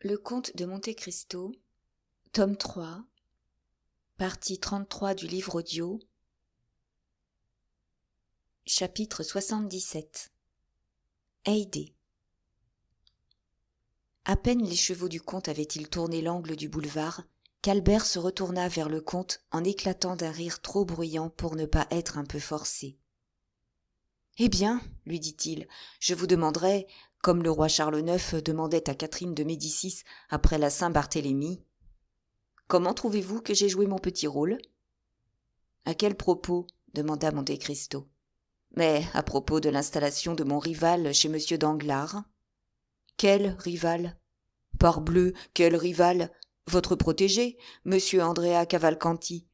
Le comte de Monte Cristo, tome 3, partie 33 du livre audio, chapitre 77. Haydée. À peine les chevaux du comte avaient-ils tourné l'angle du boulevard qu'Albert se retourna vers le comte en éclatant d'un rire trop bruyant pour ne pas être un peu forcé. « Eh bien, lui dit-il, je vous demanderai, comme le roi Charles IX demandait à Catherine de Médicis après la Saint-Barthélemy, comment trouvez-vous que j'ai joué mon petit rôle ?»« À quel propos ?» demanda Monte Cristo. « Mais à propos de l'installation de mon rival chez M. Danglars. »« Quel rival ?»« Parbleu, quel rival ? Votre protégé, M. Andrea Cavalcanti. »«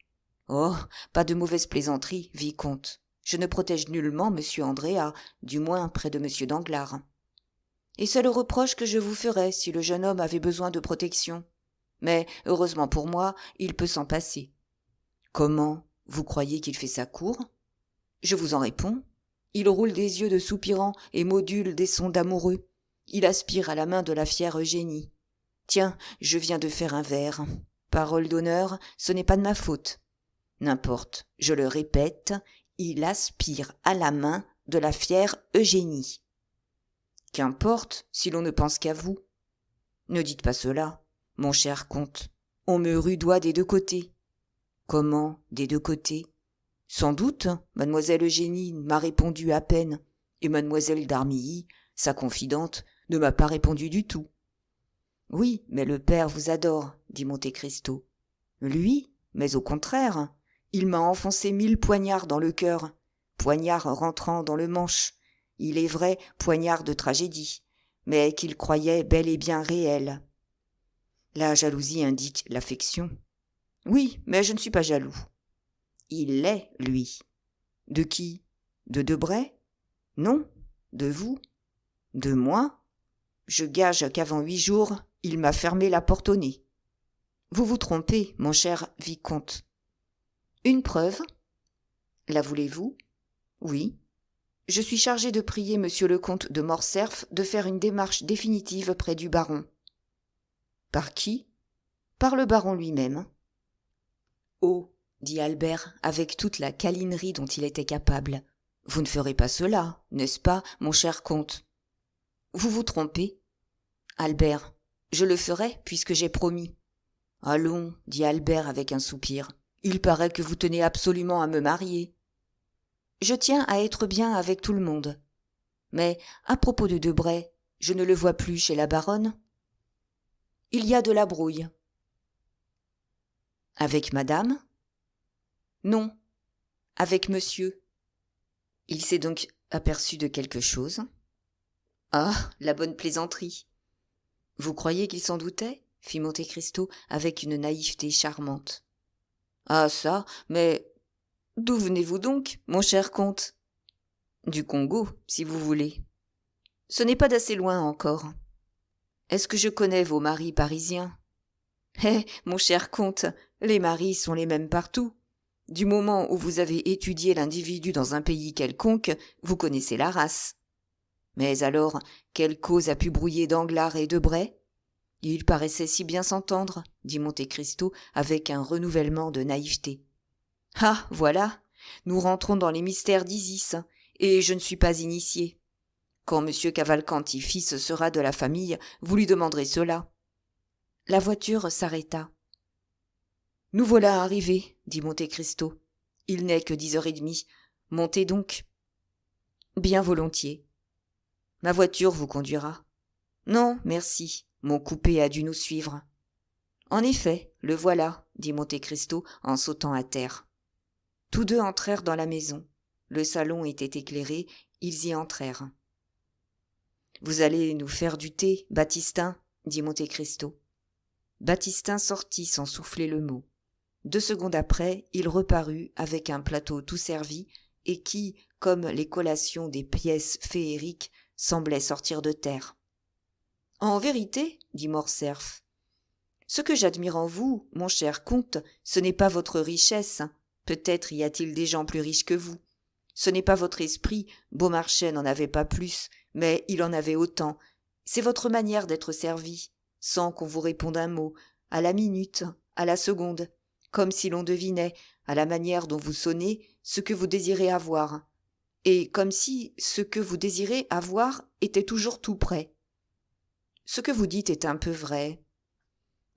Oh, pas de mauvaise plaisanterie, vicomte. Je ne protège nullement M. Andrea, du moins près de M. Danglars. Et c'est le reproche que je vous ferais si le jeune homme avait besoin de protection. Mais, heureusement pour moi, il peut s'en passer. »« Comment ? Vous croyez qu'il fait sa cour ? » ?»« Je vous en réponds. Il roule des yeux de soupirant et module des sons d'amoureux. Il aspire à la main de la fière Eugénie. Tiens, je viens de faire un vers. Parole d'honneur, ce n'est pas de ma faute. N'importe, je le répète, il aspire à la main de la fière Eugénie. Qu'importe, si l'on ne pense qu'à vous. Ne dites pas cela, mon cher comte. On me rudoie des deux côtés. Comment, des deux côtés ? Sans doute, mademoiselle Eugénie m'a répondu à peine, et mademoiselle d'Armilly, sa confidente, ne m'a pas répondu du tout. Oui, mais le père vous adore, dit Monte Cristo. Lui ? Mais au contraire, il m'a enfoncé 1000 poignards dans le cœur, poignards rentrant dans le manche. Il est vrai, poignard de tragédie, mais qu'il croyait bel et bien réel. La jalousie indique l'affection. Oui, mais je ne suis pas jaloux. Il l'est, lui. De qui ? De Debray ? Non, de vous. De moi ? Je gage qu'avant 8 jours, il m'a fermé la porte au nez. Vous vous trompez, mon cher vicomte. Une preuve ? La voulez-vous ? Oui. Je suis chargé de prier monsieur le comte de Morcerf de faire une démarche définitive près du baron. Par qui ? Par le baron lui-même. Oh, dit Albert avec toute la câlinerie dont il était capable. Vous ne ferez pas cela, n'est-ce pas, mon cher comte ? Vous vous trompez. Albert, je le ferai puisque j'ai promis. Allons, dit Albert avec un soupir. Il paraît que vous tenez absolument à me marier. Je tiens à être bien avec tout le monde. Mais, à propos de Debray, je ne le vois plus chez la baronne. Il y a de la brouille. Avec madame ? Non, avec monsieur. Il s'est donc aperçu de quelque chose ? Ah, la bonne plaisanterie. Vous croyez qu'il s'en doutait ? Fit Monte Cristo avec une naïveté charmante. Ah ça, mais d'où venez-vous donc, mon cher comte ? Du Congo, si vous voulez. Ce n'est pas d'assez loin encore. Est-ce que je connais vos maris parisiens ? Eh, mon cher comte, les maris sont les mêmes partout. Du moment où vous avez étudié l'individu dans un pays quelconque, vous connaissez la race. Mais alors, quelle cause a pu brouiller Danglars et Debray ? Ils paraissaient si bien s'entendre, dit Monte Cristo avec un renouvellement de naïveté. Ah, voilà, nous rentrons dans les mystères d'Isis, et je ne suis pas initié. Quand M. Cavalcanti fils sera de la famille, vous lui demanderez cela. La voiture s'arrêta. Nous voilà arrivés, dit Monte Cristo. Il n'est que 10h30. Montez donc. Bien volontiers. Ma voiture vous conduira. Non, merci. Mon coupé a dû nous suivre. En effet, le voilà, dit Monte Cristo en sautant à terre. Tous deux entrèrent dans la maison. Le salon était éclairé, ils y entrèrent. Vous allez nous faire du thé, Baptistin, dit Monte Cristo. Baptistin sortit sans souffler le mot. 2 secondes après, il reparut avec un plateau tout servi et qui, comme les collations des pièces féeriques, semblait sortir de terre. « En vérité, dit Morcerf, ce que j'admire en vous, mon cher comte, ce n'est pas votre richesse, peut-être y a-t-il des gens plus riches que vous. Ce n'est pas votre esprit, Beaumarchais n'en avait pas plus, mais il en avait autant. C'est votre manière d'être servi. sans qu'on vous réponde un mot, à la minute, à la seconde, comme si l'on devinait, à la manière dont vous sonnez, ce que vous désirez avoir, et comme si ce que vous désirez avoir était toujours tout près. Ce que vous dites est un peu vrai.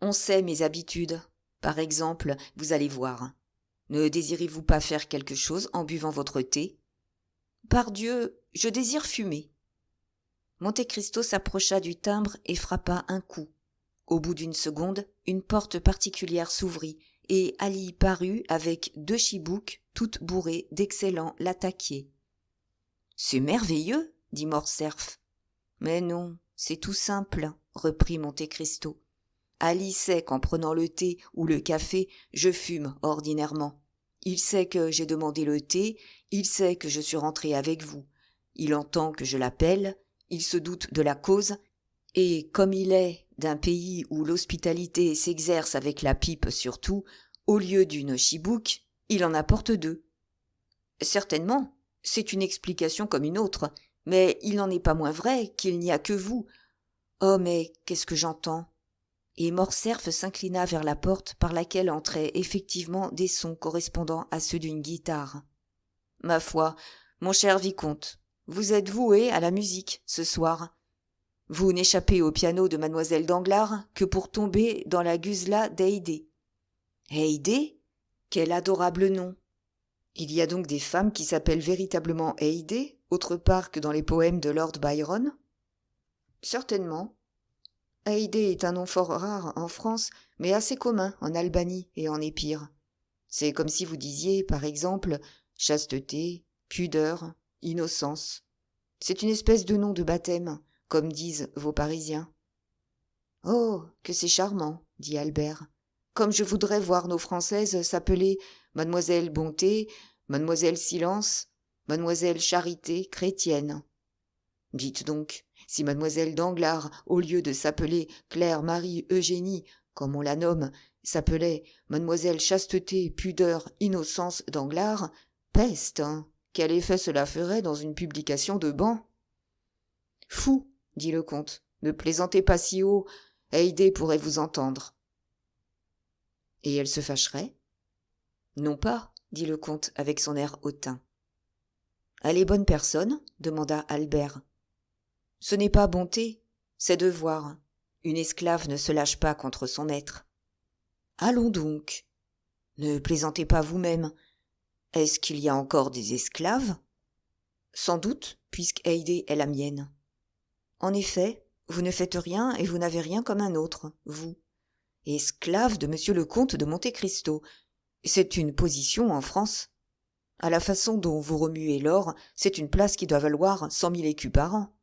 On sait mes habitudes. Par exemple, vous allez voir. Ne désirez-vous pas faire quelque chose en buvant votre thé ? Pardieu, je désire fumer. Monte Cristo s'approcha du timbre et frappa un coup. Au bout d'une seconde, une porte particulière s'ouvrit et Ali parut avec 2 chibouques toutes bourrées d'excellents latakiés. « C'est merveilleux, dit Morcerf. « Mais non, c'est tout simple, reprit Monte Cristo. Ali sait qu'en prenant le thé ou le café, je fume ordinairement. Il sait que j'ai demandé le thé, il sait que je suis rentré avec vous. Il entend que je l'appelle, il se doute de la cause, et comme il est d'un pays où l'hospitalité s'exerce avec la pipe surtout, au lieu d'une chibouque, il en apporte 2. Certainement, c'est une explication comme une autre, mais il n'en est pas moins vrai qu'il n'y a que vous. Oh, mais qu'est-ce que j'entends ? Et Morcerf s'inclina vers la porte par laquelle entraient effectivement des sons correspondant à ceux d'une guitare. « Ma foi, mon cher vicomte, vous êtes voué à la musique ce soir. Vous n'échappez au piano de mademoiselle Danglars que pour tomber dans la guzla d'Haydée. » « Haydée ? Quel adorable nom ! Il y a donc des femmes qui s'appellent véritablement Haydée, autre part que dans les poèmes de Lord Byron ? Certainement. Haydée est un nom fort rare en France, mais assez commun en Albanie et en Épire. C'est comme si vous disiez, par exemple, chasteté, pudeur, innocence. C'est une espèce de nom de baptême, comme disent vos Parisiens. « Oh, que c'est charmant, dit Albert. Comme je voudrais voir nos Françaises s'appeler Mademoiselle Bonté, Mademoiselle Silence, Mademoiselle Charité Chrétienne. Dites donc, si Mademoiselle Danglars, au lieu de s'appeler Claire Marie Eugénie, comme on la nomme, s'appelait Mademoiselle Chasteté, Pudeur, Innocence Danglars, peste, hein, quel effet cela ferait dans une publication de ban ? Fou, dit le comte, ne plaisantez pas si haut, Haydée pourrait vous entendre. Et elle se fâcherait ? Non pas, dit le comte avec son air hautain. Elle est bonne personne ? Demanda Albert. Ce n'est pas bonté, c'est devoir. Une esclave ne se lâche pas contre son maître. Allons donc. Ne plaisantez pas vous-même. Est-ce qu'il y a encore des esclaves ? Sans doute, puisque Haydée est la mienne. En effet, vous ne faites rien et vous n'avez rien comme un autre, vous. Esclave de monsieur le comte de Monte Cristo. C'est une position en France. À la façon dont vous remuez l'or, c'est une place qui doit valoir 100 000 écus par an.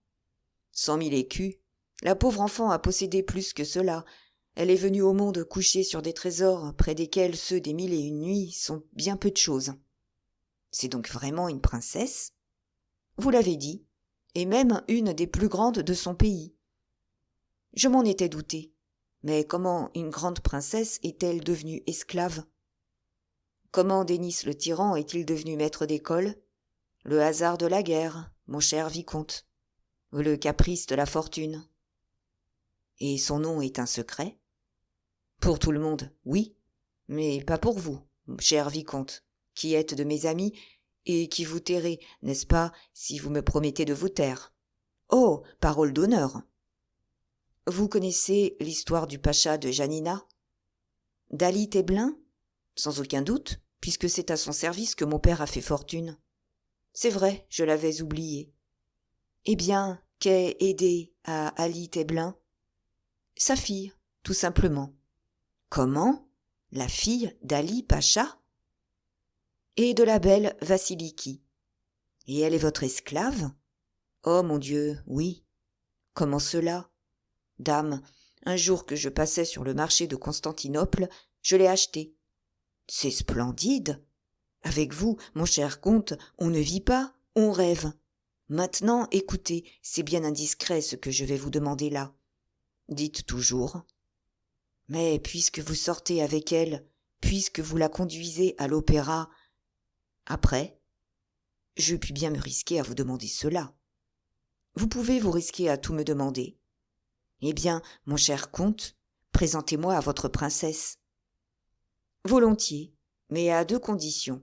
100 000 écus. La pauvre enfant a possédé plus que cela. Elle est venue au monde coucher sur des trésors, près desquels ceux des 1001 nuits sont bien peu de choses. C'est donc vraiment une princesse ? Vous l'avez dit, et même une des plus grandes de son pays. Je m'en étais douté. Mais comment une grande princesse est-elle devenue esclave ? Comment Dénis le tyran est-il devenu maître d'école ? Le hasard de la guerre, mon cher vicomte. Le caprice de la fortune. Et son nom est un secret ? Pour tout le monde, oui, mais pas pour vous, cher vicomte, qui êtes de mes amis et qui vous tairez, n'est-ce pas, si vous me promettez de vous taire ? Oh, parole d'honneur ! Vous connaissez l'histoire du pacha de Janina ? d'Ali Tebelin ? Sans aucun doute, puisque c'est à son service que mon père a fait fortune. C'est vrai, je l'avais oublié. Eh bien, qu'est aidé à Ali Tebelin ? Sa fille, tout simplement. Comment ? La fille d'Ali Pacha ? Et de la belle Vassiliki. Et elle est votre esclave ? Oh mon Dieu, oui. Comment cela ? Dame, un jour que je passais sur le marché de Constantinople, je l'ai achetée. C'est splendide. Avec vous, mon cher comte, on ne vit pas, on rêve. Maintenant, écoutez, c'est bien indiscret ce que je vais vous demander là. Dites toujours. Mais puisque vous sortez avec elle, puisque vous la conduisez à l'opéra, après, je puis bien me risquer à vous demander cela. Vous pouvez vous risquer à tout me demander. Eh bien, mon cher comte, présentez-moi à votre princesse. Volontiers, mais à 2 conditions.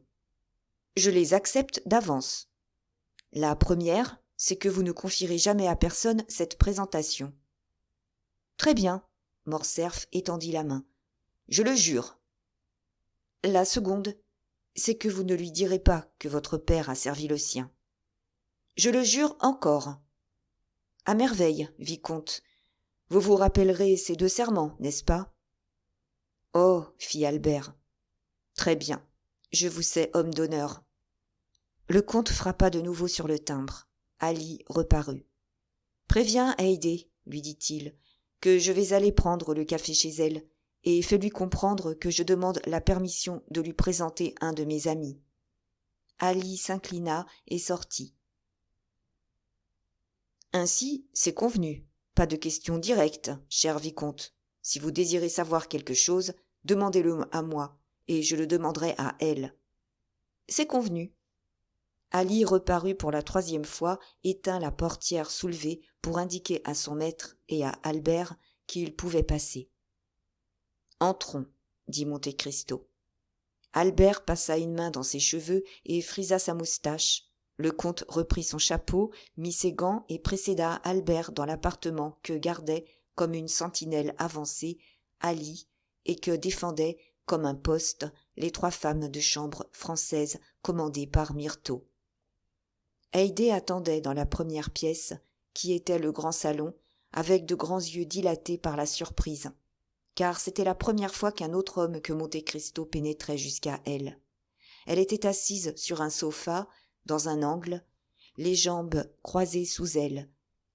Je les accepte d'avance. La première, c'est que vous ne confierez jamais à personne cette présentation. Très bien, Morcerf étendit la main. Je le jure. La seconde, c'est que vous ne lui direz pas que votre père a servi le sien. Je le jure encore. À merveille, vicomte. Vous vous rappellerez ces 2 serments, n'est-ce pas? Oh, fit Albert. Très bien, je vous sais homme d'honneur. Le comte frappa de nouveau sur le timbre. Ali reparut. Préviens Haydée, lui dit-il, que je vais aller prendre le café chez elle, et fais-lui comprendre que je demande la permission de lui présenter un de mes amis. Ali s'inclina et sortit. Ainsi, c'est convenu. Pas de question directe, cher vicomte. Si vous désirez savoir quelque chose, demandez-le à moi, et je le demanderai à elle. C'est convenu. Ali reparut pour la 3e fois et tint la portière soulevée pour indiquer à son maître et à Albert qu'ils pouvaient passer. « Entrons, » dit Monte Cristo. Albert passa une main dans ses cheveux et frisa sa moustache. Le comte reprit son chapeau, mit ses gants et précéda Albert dans l'appartement que gardait, comme une sentinelle avancée, Ali, et que défendaient, comme un poste, les 3 femmes de chambre françaises commandées par Myrtho. Haydée attendait dans la première pièce, qui était le grand salon, avec de grands yeux dilatés par la surprise, car c'était la première fois qu'un autre homme que Monte Cristo pénétrait jusqu'à elle. Elle était assise sur un sofa, dans un angle, les jambes croisées sous elle,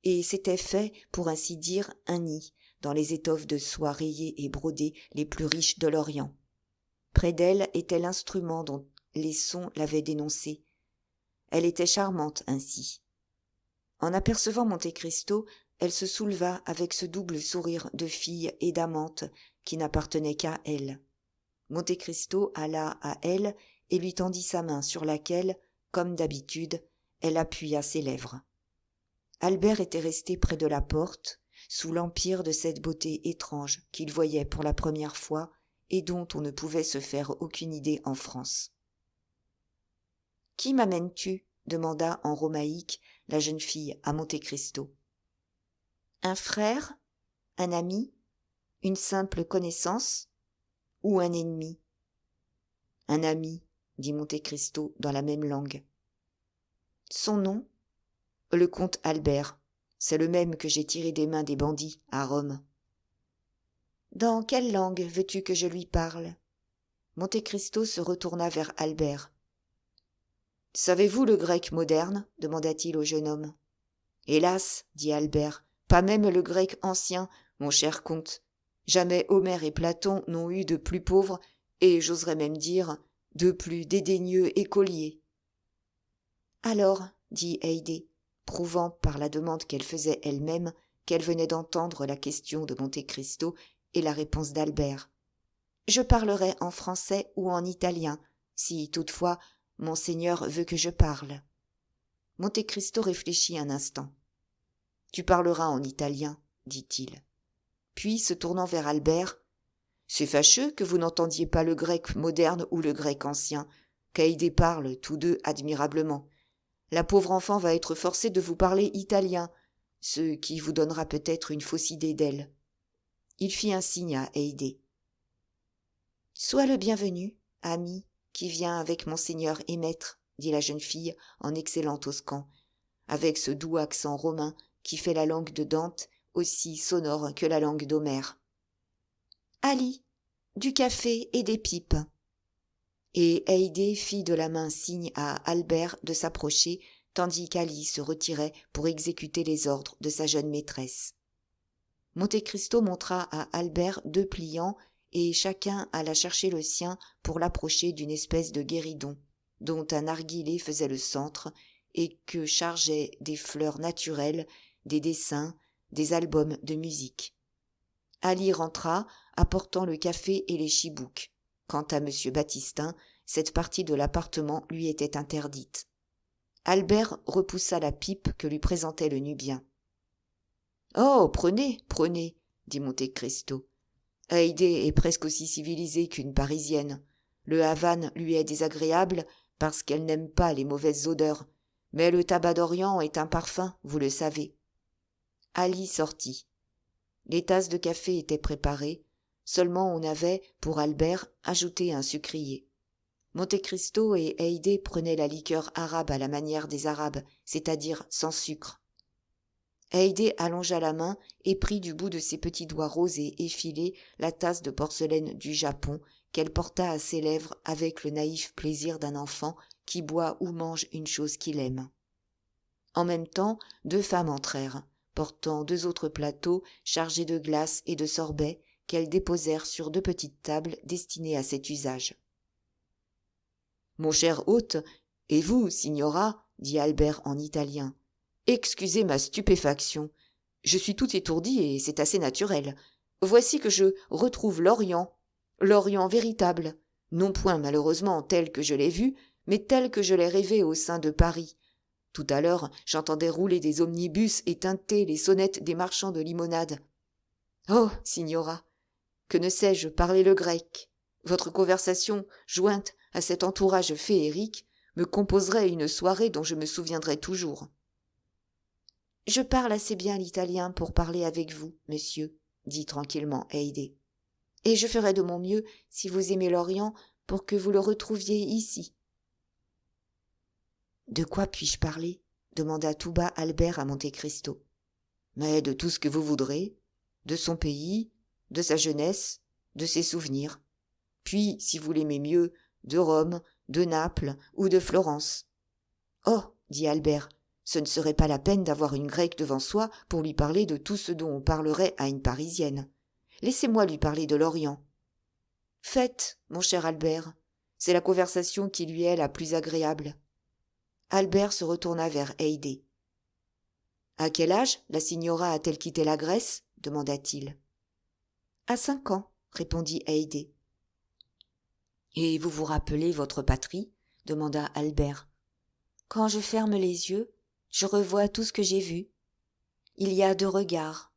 et s'était fait, pour ainsi dire, un nid dans les étoffes de soie rayées et brodées les plus riches de l'Orient. Près d'elle était l'instrument dont les sons l'avaient dénoncée. Elle était charmante ainsi. En apercevant Monte Cristo, elle se souleva avec ce double sourire de fille et d'amante qui n'appartenait qu'à elle. Monte Cristo alla à elle et lui tendit sa main sur laquelle, comme d'habitude, elle appuya ses lèvres. Albert était resté près de la porte, sous l'empire de cette beauté étrange qu'il voyait pour la première fois et dont on ne pouvait se faire aucune idée en France. « Qui m'amènes-tu » demanda en romaïque la jeune fille à Monte Cristo. « Un frère? Un ami? Une simple connaissance? Ou un ennemi ?»« Un ami, » dit Monte Cristo dans la même langue. « Son nom? Le comte Albert. C'est le même que j'ai tiré des mains des bandits à Rome. »« Dans quelle langue veux-tu que je lui parle ?» Monte Cristo se retourna vers Albert. « Savez-vous le grec moderne ?» demanda-t-il au jeune homme. « Hélas, » dit Albert, « pas même le grec ancien, mon cher comte. Jamais Homère et Platon n'ont eu de plus pauvres, et j'oserais même dire, de plus dédaigneux écoliers. »« Alors, » dit Haydée, prouvant par la demande qu'elle faisait elle-même qu'elle venait d'entendre la question de Monte Cristo et la réponse d'Albert. « Je parlerai en français ou en italien, si toutefois Monseigneur veut que je parle. » Monte Cristo réfléchit un instant. « Tu parleras en italien, » dit-il. Puis, se tournant vers Albert, « C'est fâcheux que vous n'entendiez pas le grec moderne ou le grec ancien, qu'Haydée parle tous 2 admirablement. La pauvre enfant va être forcée de vous parler italien, ce qui vous donnera peut-être une fausse idée d'elle. » Il fit un signe à Haydée. « Sois le bienvenu, ami, qui vient avec monseigneur et maître, » dit la jeune fille en excellant toscan, avec ce doux accent romain qui fait la langue de Dante aussi sonore que la langue d'Homère. « Ali, du café et des pipes. » Et Haydée fit de la main signe à Albert de s'approcher, tandis qu'Ali se retirait pour exécuter les ordres de sa jeune maîtresse. Monte Cristo montra à Albert 2 pliants, et chacun alla chercher le sien pour l'approcher d'une espèce de guéridon, dont un narguilé faisait le centre, et que chargeaient des fleurs naturelles, des dessins, des albums de musique. Ali rentra, apportant le café et les chibouks. Quant à M. Baptistin, cette partie de l'appartement lui était interdite. Albert repoussa la pipe que lui présentait le Nubien. Oh, prenez, prenez, dit Monte Cristo. Haydée est presque aussi civilisée qu'une Parisienne. Le Havane lui est désagréable parce qu'elle n'aime pas les mauvaises odeurs. Mais le tabac d'Orient est un parfum, vous le savez. Ali sortit. Les tasses de café étaient préparées, seulement on avait, pour Albert, ajouté un sucrier. Monte Cristo et Haydée prenaient la liqueur arabe à la manière des Arabes, c'est-à-dire sans sucre. Haydée allongea la main et prit du bout de ses petits doigts rosés effilés la tasse de porcelaine du Japon qu'elle porta à ses lèvres avec le naïf plaisir d'un enfant qui boit ou mange une chose qu'il aime. En même temps, 2 femmes entrèrent, portant 2 autres plateaux chargés de glaces et de sorbets qu'elles déposèrent sur 2 petites tables destinées à cet usage. « Mon cher hôte, et vous, signora, dit Albert en italien, excusez ma stupéfaction. Je suis tout étourdi et c'est assez naturel. Voici que je retrouve l'Orient véritable, non point malheureusement tel que je l'ai vu, mais tel que je l'ai rêvé au sein de Paris. Tout à l'heure, j'entendais rouler des omnibus et tinter les sonnettes des marchands de limonade. Oh, signora, que ne sais-je parler le grec. Votre conversation, jointe à cet entourage féerique, me composerait une soirée dont je me souviendrai toujours. Je parle assez bien l'italien pour parler avec vous, monsieur, dit tranquillement Haydée. Et je ferai de mon mieux, si vous aimez l'Orient, pour que vous le retrouviez ici. De quoi puis-je parler? Demanda tout bas Albert à Monte Cristo. Mais de tout ce que vous voudrez, de son pays, de sa jeunesse, de ses souvenirs. Puis, si vous l'aimez mieux, de Rome, de Naples ou de Florence. Oh, dit Albert, ce ne serait pas la peine d'avoir une grecque devant soi pour lui parler de tout ce dont on parlerait à une Parisienne. Laissez-moi lui parler de l'Orient. Faites, mon cher Albert, c'est la conversation qui lui est la plus agréable. Albert se retourna vers Haydée. À quel âge la signora a-t-elle quitté la Grèce? Demanda-t-il. À 5 ans, répondit Haydée. Et vous vous rappelez votre patrie? Demanda Albert. Quand je ferme les yeux, je revois tout ce que j'ai vu. Il y a 2 regards,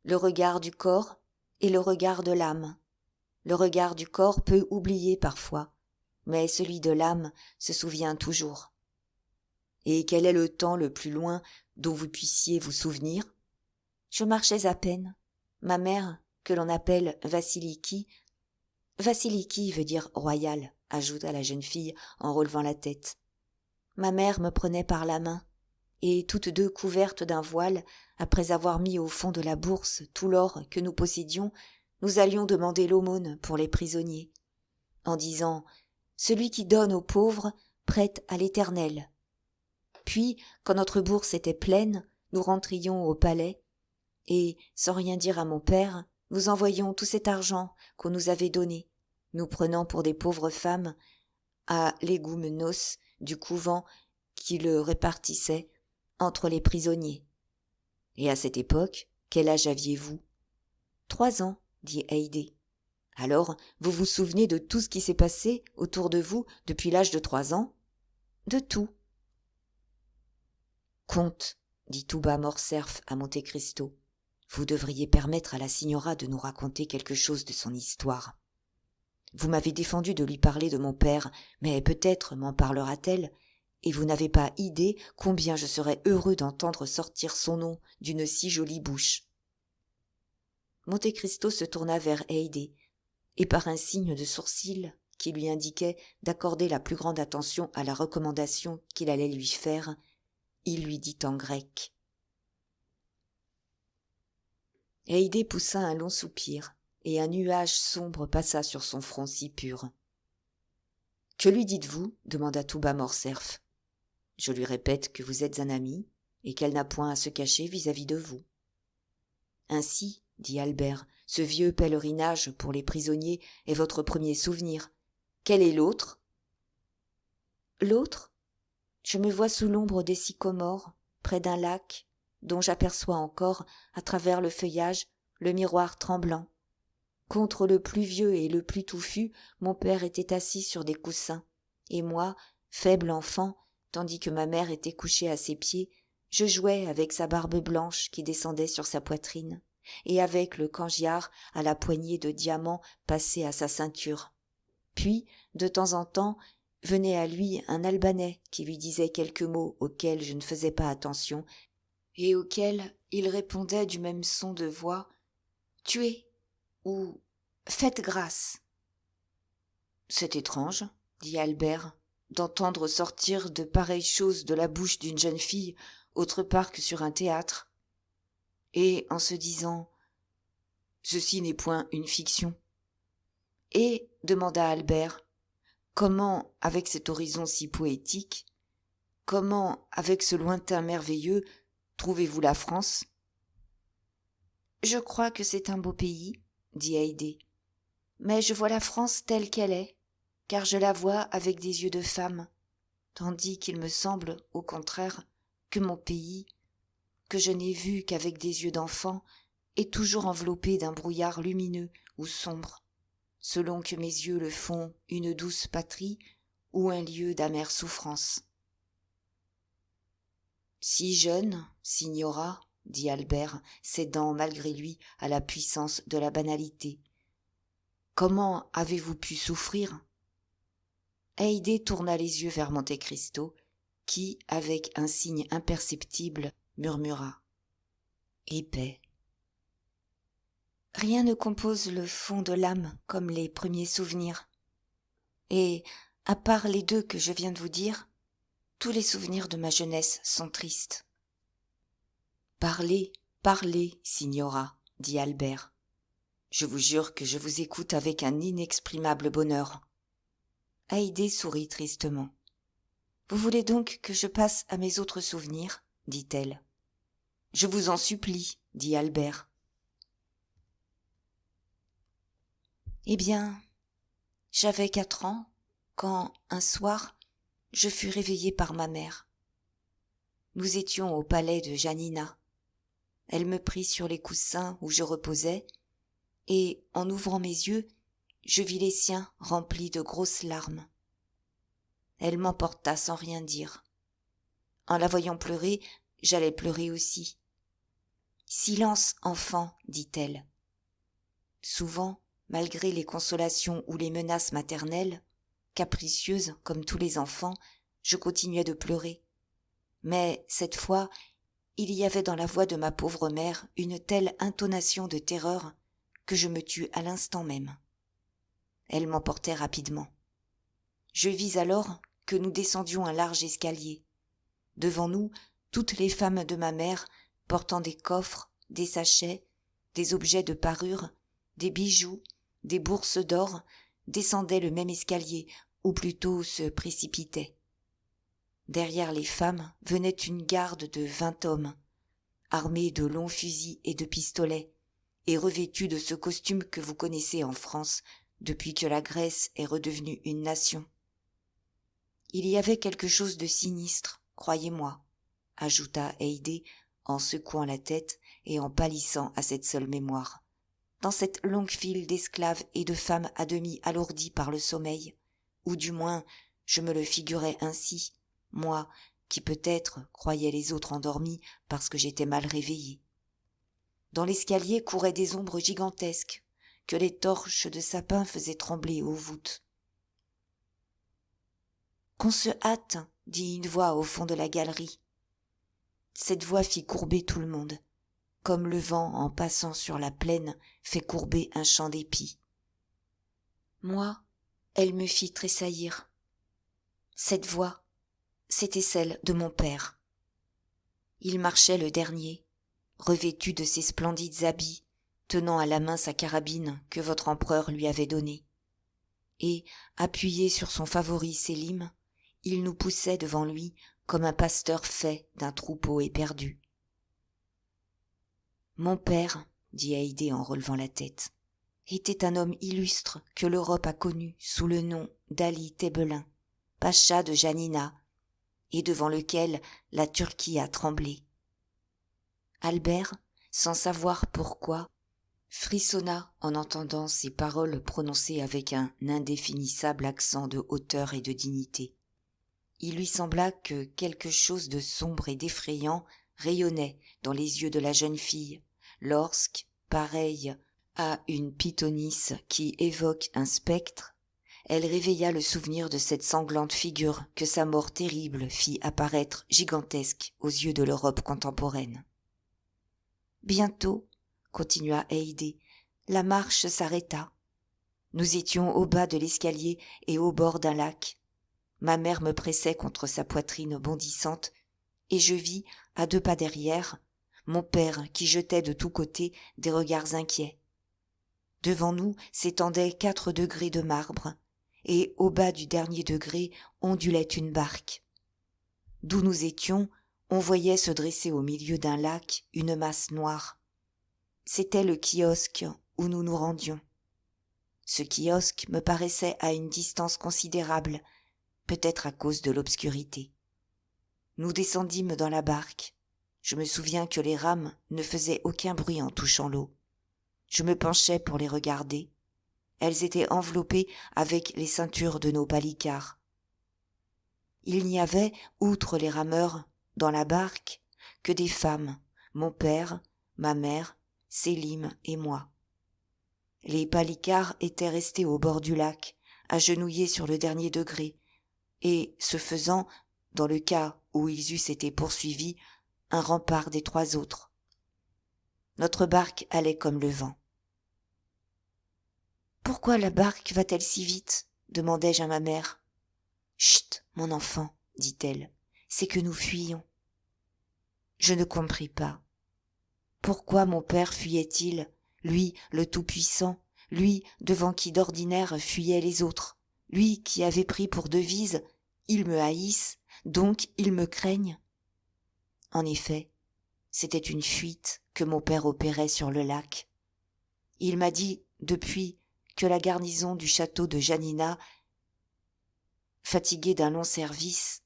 le regard du corps et le regard de l'âme. Le regard du corps peut oublier parfois, mais celui de l'âme se souvient toujours. Et quel est le temps le plus loin dont vous puissiez vous souvenir? Je marchais à peine. Ma mère, que l'on appelle Vassiliki veut dire royal, ajouta la jeune fille en relevant la tête. Ma mère me prenait par la main, et toutes 2 couvertes d'un voile, après avoir mis au fond de la bourse tout l'or que nous possédions, nous allions demander l'aumône pour les prisonniers, en disant « Celui qui donne aux pauvres prête à l'Éternel ». Puis, quand notre bourse était pleine, nous rentrions au palais, et, sans rien dire à mon père, nous envoyions tout cet argent qu'on nous avait donné, nous prenant pour des pauvres femmes, à l'égoumenos du couvent qui le répartissait entre les prisonniers. Et à cette époque, quel âge aviez-vous? 3 ans, dit Haydée. Alors, vous vous souvenez de tout ce qui s'est passé autour de vous depuis l'âge de 3 ans? De tout. Comte, dit tout bas Morcerf à Monte Cristo, vous devriez permettre à la signora de nous raconter quelque chose de son histoire. Vous m'avez défendu de lui parler de mon père, mais peut-être m'en parlera-t-elle, et vous n'avez pas idée combien je serais heureux d'entendre sortir son nom d'une si jolie bouche. Monte Cristo se tourna vers Haydée, et par un signe de sourcil qui lui indiquait d'accorder la plus grande attention à la recommandation qu'il allait lui faire, il lui dit en grec. Haydée poussa un long soupir, et un nuage sombre passa sur son front si pur. « Que lui dites-vous » demanda tout bas Morcerf. « Je lui répète que vous êtes un ami, et qu'elle n'a point à se cacher vis-à-vis de vous. » Ainsi, dit Albert, ce vieux pèlerinage pour les prisonniers est votre premier souvenir. Quel est l'autre? L'autre? Je me vois sous l'ombre des sycomores, près d'un lac, dont j'aperçois encore, à travers le feuillage, le miroir tremblant. Contre le plus vieux et le plus touffu, mon père était assis sur des coussins, et moi, faible enfant, tandis que ma mère était couchée à ses pieds, Je jouais avec sa barbe blanche qui descendait sur sa poitrine, et avec le cangiar à la poignée de diamants passé à sa ceinture. Puis, de temps en temps, venait à lui un Albanais qui lui disait quelques mots auxquels je ne faisais pas attention, et auxquels il répondait du même son de voix « Tuez » ou « Faites grâce ». C'est étrange, dit Albert, d'entendre sortir de pareilles choses de la bouche d'une jeune fille autre part que sur un théâtre. Et en se disant « Ceci n'est point une fiction ». Et, demanda Albert, comment, avec cet horizon si poétique, comment, avec ce lointain merveilleux, trouvez-vous la France ? Je crois que c'est un beau pays, dit Haydée, mais je vois la France telle qu'elle est, car je la vois avec des yeux de femme, tandis qu'il me semble, au contraire, que mon pays, que je n'ai vu qu'avec des yeux d'enfant, est toujours enveloppé d'un brouillard lumineux ou sombre, selon que mes yeux le font une douce patrie ou un lieu d'amère souffrance. Si jeune, signora, dit Albert, cédant malgré lui à la puissance de la banalité, comment avez-vous pu souffrir ? Haydée tourna les yeux vers Monte Cristo, qui, avec un signe imperceptible, murmura « Épais ». Rien ne compose le fond de l'âme comme les premiers souvenirs. Et, à part les deux que je viens de vous dire, tous les souvenirs de ma jeunesse sont tristes. Parlez, parlez, signora, dit Albert. Je vous jure que je vous écoute avec un inexprimable bonheur. Haydée sourit tristement. Vous voulez donc que je passe à mes autres souvenirs, dit-elle. Je vous en supplie, dit Albert. Eh bien, j'avais 4 ans quand, un soir, je fus réveillée par ma mère. Nous étions au palais de Janina. Elle me prit sur les coussins où je reposais, et, en ouvrant mes yeux, je vis les siens remplis de grosses larmes. Elle m'emporta sans rien dire. En la voyant pleurer, j'allais pleurer aussi. « Silence, enfant, dit-elle. » Souvent, malgré les consolations ou les menaces maternelles, capricieuse comme tous les enfants, je continuais de pleurer. Mais, cette fois, il y avait dans la voix de ma pauvre mère une telle intonation de terreur que je me tus à l'instant même. Elle m'emportait rapidement. Je vis alors que nous descendions un large escalier. Devant nous, toutes les femmes de ma mère, portant des coffres, des sachets, des objets de parure, des bijoux, des bourses d'or, descendaient le même escalier, ou plutôt se précipitaient. Derrière les femmes venait une garde de 20 hommes, armés de longs fusils et de pistolets, et revêtus de ce costume que vous connaissez en France depuis que la Grèce est redevenue une nation. Il y avait quelque chose de sinistre, croyez-moi, ajouta Haydée en secouant la tête et en pâlissant à cette seule mémoire, dans cette longue file d'esclaves et de femmes à demi alourdies par le sommeil, ou du moins je me le figurais ainsi, moi qui peut-être croyais les autres endormis parce que j'étais mal réveillée. Dans l'escalier couraient des ombres gigantesques que les torches de sapin faisaient trembler aux voûtes. « Qu'on se hâte » dit une voix au fond de la galerie. Cette voix fit courber tout le monde, comme le vent en passant sur la plaine fait courber un champ d'épis. Moi, elle me fit tressaillir. Cette voix, c'était celle de mon père. Il marchait le dernier, revêtu de ses splendides habits, tenant à la main sa carabine que votre empereur lui avait donnée. Et, appuyé sur son favori Sélim, il nous poussait devant lui comme un pasteur fait d'un troupeau éperdu. Mon père, dit Haydée en relevant la tête, était un homme illustre que l'Europe a connu sous le nom d'Ali Tebelin, pacha de Janina, et devant lequel la Turquie a tremblé. Albert, sans savoir pourquoi, frissonna en entendant ces paroles prononcées avec un indéfinissable accent de hauteur et de dignité. Il lui sembla que quelque chose de sombre et d'effrayant rayonnait dans les yeux de la jeune fille, lorsque, pareille à une pythonisse qui évoque un spectre, elle réveilla le souvenir de cette sanglante figure que sa mort terrible fit apparaître gigantesque aux yeux de l'Europe contemporaine. Bientôt, continua Haydée, la marche s'arrêta. Nous étions au bas de l'escalier et au bord d'un lac. Ma mère me pressait contre sa poitrine bondissante, et je vis, à 2 pas derrière, mon père qui jetait de tous côtés des regards inquiets. Devant nous s'étendaient 4 degrés de marbre, et au bas du dernier degré ondulait une barque. D'où nous étions, on voyait se dresser au milieu d'un lac une masse noire. C'était le kiosque où nous nous rendions. Ce kiosque me paraissait à une distance considérable, peut-être à cause de l'obscurité. Nous descendîmes dans la barque. Je me souviens que les rames ne faisaient aucun bruit en touchant l'eau. Je me penchai pour les regarder. Elles étaient enveloppées avec les ceintures de nos palicares. Il n'y avait, outre les rameurs, dans la barque, que des femmes, mon père, ma mère, Sélim et moi. Les palicares étaient restés au bord du lac, agenouillés sur le dernier degré, et, ce faisant, dans le cas où ils eussent été poursuivis, un rempart des 3 autres. Notre barque allait comme le vent. « Pourquoi la barque va-t-elle si vite ?» demandai-je à ma mère. « Chut, mon enfant, dit-elle, c'est que nous fuyons. » Je ne compris pas. Pourquoi mon père fuyait-il, lui le Tout-Puissant, lui devant qui d'ordinaire fuyaient les autres, lui qui avait pris pour devise « Ils me haïssent, donc ils me craignent ». En effet, c'était une fuite que mon père opérait sur le lac. Il m'a dit depuis que la garnison du château de Janina, fatiguée d'un long service.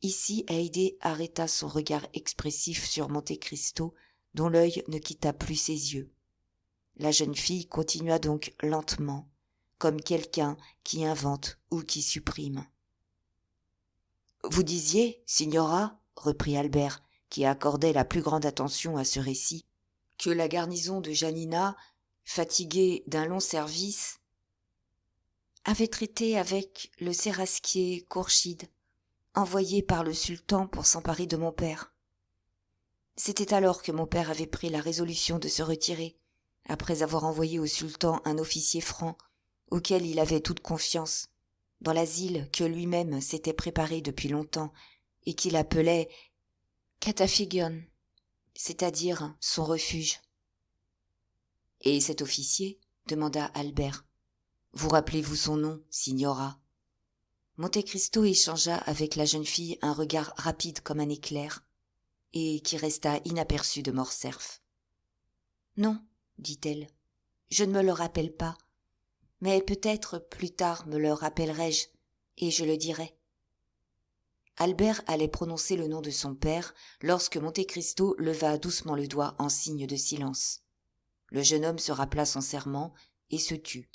Ici, Haydée arrêta son regard expressif sur Monte Cristo, dont l'œil ne quitta plus ses yeux. La jeune fille continua donc lentement, comme quelqu'un qui invente ou qui supprime. « Vous disiez, signora, reprit Albert, qui accordait la plus grande attention à ce récit, que la garnison de Janina, fatiguée d'un long service, avait traité avec le séraskier Kourchid, envoyé par le sultan pour s'emparer de mon père. C'était alors que mon père avait pris la résolution de se retirer, après avoir envoyé au sultan un officier franc, auquel il avait toute confiance, dans l'asile que lui-même s'était préparé depuis longtemps et qu'il appelait Katafigion, c'est-à-dire son refuge. « Et cet officier ?» demanda Albert. « Vous rappelez-vous son nom, signora ?» Monte Cristo échangea avec la jeune fille un regard rapide comme un éclair, et qui resta inaperçu de Morcerf. « Non, dit-elle, je ne me le rappelle pas, mais peut-être plus tard me le rappellerai-je, et je le dirai. » Albert allait prononcer le nom de son père lorsque Monte Cristo leva doucement le doigt en signe de silence. Le jeune homme se rappela son serment et se tut.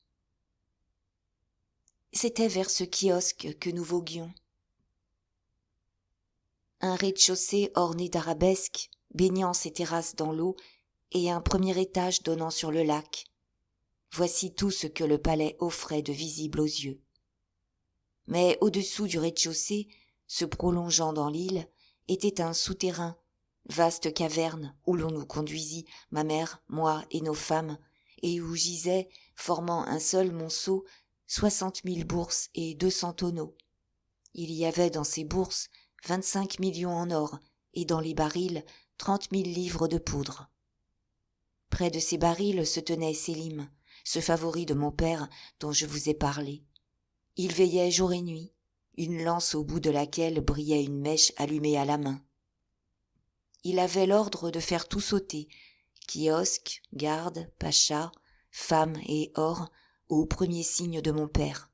C'était vers ce kiosque que nous voguions. Un rez-de-chaussée orné d'arabesques, baignant ses terrasses dans l'eau, et un premier étage donnant sur le lac. Voici tout ce que le palais offrait de visible aux yeux. Mais au-dessous du rez-de-chaussée, se prolongeant dans l'île, était un souterrain, vaste caverne où l'on nous conduisit, ma mère, moi et nos femmes, et où gisaient, formant un seul monceau, 60 000 bourses et 200 tonneaux. Il y avait dans ces bourses 25 millions en or et dans les barils 30 000 livres de poudre. Près de ces barils se tenait Sélim, ce favori de mon père dont je vous ai parlé. Il veillait jour et nuit, une lance au bout de laquelle brillait une mèche allumée à la main. Il avait l'ordre de faire tout sauter, kiosque, garde, pacha, femmes et or, au premier signe de mon père.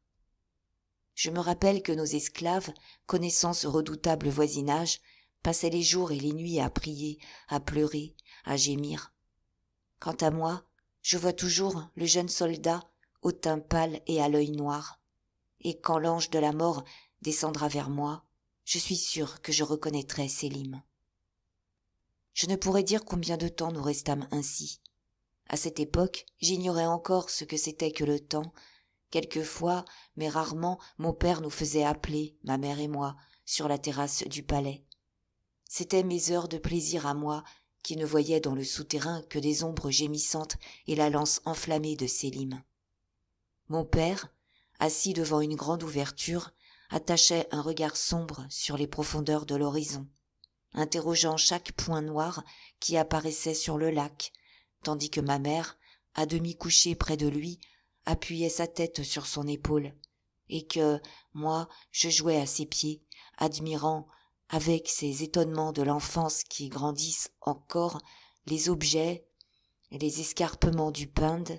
Je me rappelle que nos esclaves, connaissant ce redoutable voisinage, passaient les jours et les nuits à prier, à pleurer, à gémir. Quant à moi, je vois toujours le jeune soldat au teint pâle et à l'œil noir, et quand l'ange de la mort descendra vers moi, je suis sûre que je reconnaîtrai Sélim. Je ne pourrais dire combien de temps nous restâmes ainsi. À cette époque, j'ignorais encore ce que c'était que le temps. Quelquefois, mais rarement, mon père nous faisait appeler, ma mère et moi, sur la terrasse du palais. C'étaient mes heures de plaisir à moi, qui ne voyais dans le souterrain que des ombres gémissantes et la lance enflammée de Sélim. Mon père, assis devant une grande ouverture, attachait un regard sombre sur les profondeurs de l'horizon, interrogeant chaque point noir qui apparaissait sur le lac, tandis que ma mère, à demi couchée près de lui, appuyait sa tête sur son épaule, et que, moi, je jouais à ses pieds, admirant, avec ces étonnements de l'enfance qui grandissent encore, les objets, les escarpements du Pinde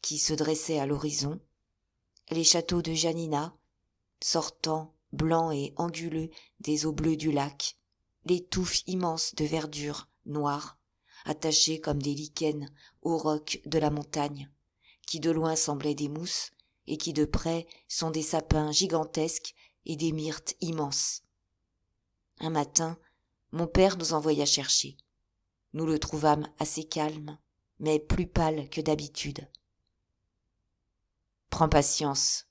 qui se dressaient à l'horizon, les châteaux de Janina, sortant, blancs et anguleux, des eaux bleues du lac, les touffes immenses de verdure noire, attachées comme des lichens aux rocs de la montagne, qui de loin semblaient des mousses, et qui de près sont des sapins gigantesques et des myrtes immenses. Un matin, mon père nous envoya chercher. Nous le trouvâmes assez calme, mais plus pâle que d'habitude. « Prends patience,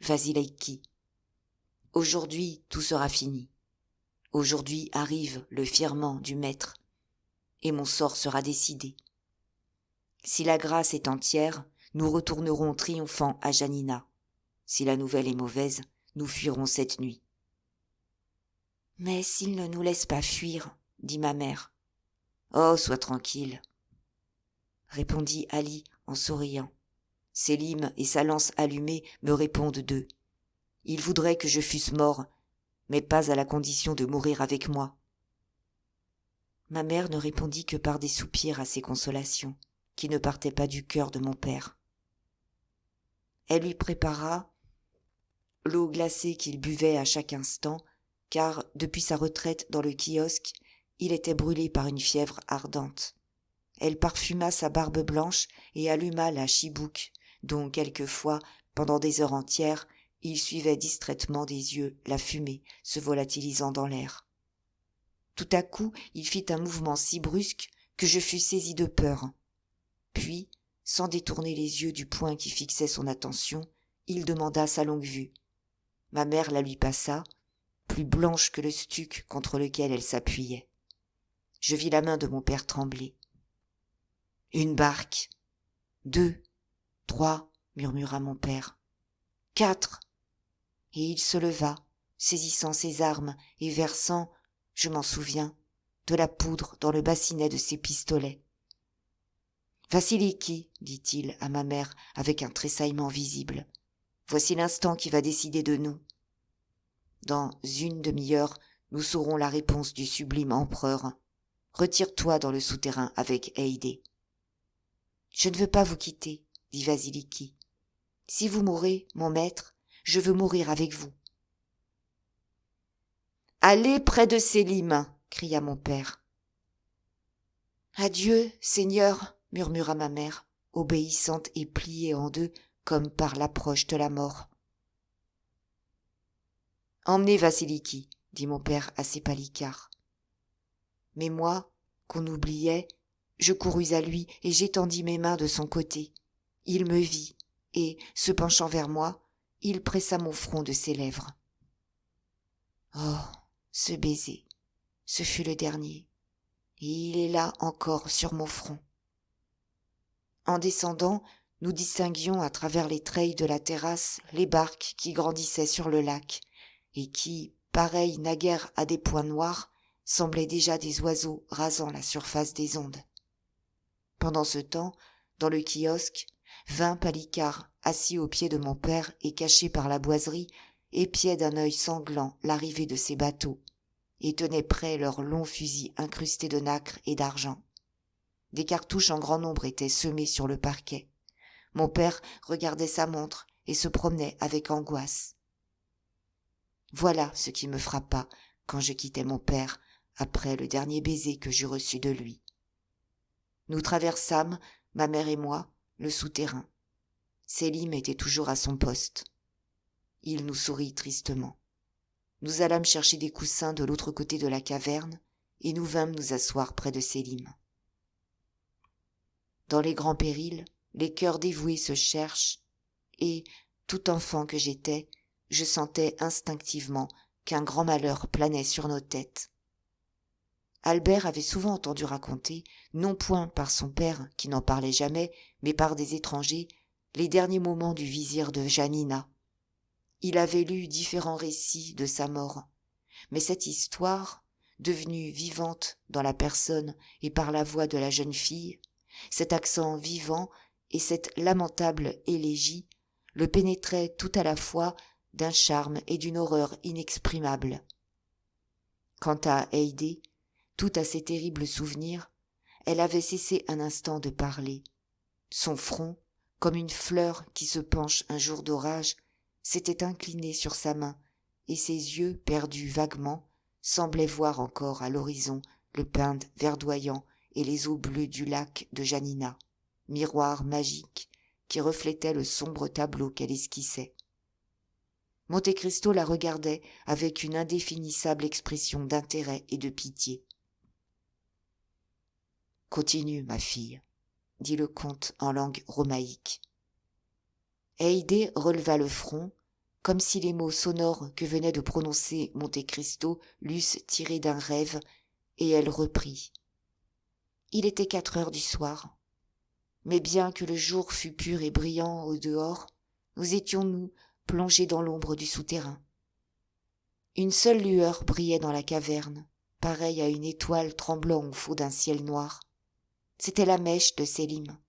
Vasiliki. Aujourd'hui tout sera fini. Aujourd'hui arrive le firman du maître, et mon sort sera décidé. Si la grâce est entière, nous retournerons triomphants à Janina. Si la nouvelle est mauvaise, nous fuirons cette nuit. » « Mais s'il ne nous laisse pas fuir, dit ma mère. »« Oh, sois tranquille, répondit Ali en souriant. Sélim et sa lance allumée me répondent d'eux. Ils voudraient que je fusse mort, mais pas à la condition de mourir avec moi. » Ma mère ne répondit que par des soupirs à ces consolations, qui ne partaient pas du cœur de mon père. Elle lui prépara l'eau glacée qu'il buvait à chaque instant, car, depuis sa retraite dans le kiosque, il était brûlé par une fièvre ardente. Elle parfuma sa barbe blanche et alluma la chibouk, dont quelquefois, pendant des heures entières, il suivait distraitement des yeux la fumée se volatilisant dans l'air. Tout à coup, il fit un mouvement si brusque que je fus saisi de peur. Puis, sans détourner les yeux du point qui fixait son attention, il demanda sa longue-vue. Ma mère la lui passa, plus blanche que le stuc contre lequel elle s'appuyait. Je vis la main de mon père trembler. « Une barque. 2, 3, murmura mon père. 4. Et il se leva, saisissant ses armes et versant, je m'en souviens, de la poudre dans le bassinet de ses pistolets. « Vasiliki, dit-il à ma mère avec un tressaillement visible, voici l'instant qui va décider de nous. Dans une demi-heure, nous saurons la réponse du sublime empereur. Retire-toi dans le souterrain avec Haydée. »« Je ne veux pas vous quitter, dit Vasiliki. Si vous mourrez, mon maître, je veux mourir avec vous. »« Allez près de Sélim, cria mon père. »« Adieu, Seigneur, murmura ma mère, obéissante et pliée en deux comme par l'approche de la mort. « Emmenez Vasiliki, dit mon père assez palicar. Mais moi, qu'on oubliait, je courus à lui et j'étendis mes mains de son côté. Il me vit, et, se penchant vers moi, il pressa mon front de ses lèvres. Oh, ce baiser, ce fut le dernier, et il est là encore sur mon front. En descendant, nous distinguions à travers les treilles de la terrasse les barques qui grandissaient sur le lac, et qui, pareilles naguère à des points noirs, semblaient déjà des oiseaux rasant la surface des ondes. Pendant ce temps, dans le kiosque, 20 palicares, assis au pied de mon père et cachés par la boiserie, épiaient d'un œil sanglant l'arrivée de ces bateaux, et tenaient prêts leurs longs fusils incrustés de nacre et d'argent. Des cartouches en grand nombre étaient semées sur le parquet. Mon père regardait sa montre et se promenait avec angoisse. Voilà ce qui me frappa quand je quittai mon père après le dernier baiser que j'eus reçu de lui. Nous traversâmes, ma mère et moi, le souterrain. Sélim était toujours à son poste. Il nous sourit tristement. Nous allâmes chercher des coussins de l'autre côté de la caverne, et nous vînmes nous asseoir près de Sélim. Dans les grands périls, les cœurs dévoués se cherchent, et, tout enfant que j'étais, je sentais instinctivement qu'un grand malheur planait sur nos têtes. Albert avait souvent entendu raconter, non point par son père qui n'en parlait jamais, mais par des étrangers, les derniers moments du vizir de Janina. Il avait lu différents récits de sa mort, mais cette histoire, devenue vivante dans la personne et par la voix de la jeune fille, cet accent vivant et cette lamentable élégie, le pénétraient tout à la fois d'un charme et d'une horreur inexprimables. Quant à Haydée, tout à ces terribles souvenirs, elle avait cessé un instant de parler. Son front, comme une fleur qui se penche un jour d'orage, s'était incliné sur sa main, et ses yeux, perdus vaguement, semblaient voir encore à l'horizon le Pinde verdoyant et les eaux bleues du lac de Janina, miroir magique qui reflétait le sombre tableau qu'elle esquissait. Monte Cristo la regardait avec une indéfinissable expression d'intérêt et de pitié. « Continue, ma fille, » dit le comte en langue romaïque. Haydée releva le front, comme si les mots sonores que venait de prononcer Monte Cristo l'eussent tiré d'un rêve, et elle reprit. Il était 4 heures du soir, mais bien que le jour fût pur et brillant au dehors, nous étions, nous, plongés dans l'ombre du souterrain. Une seule lueur brillait dans la caverne, pareille à une étoile tremblant au fond d'un ciel noir. C'était la mèche de Sélim.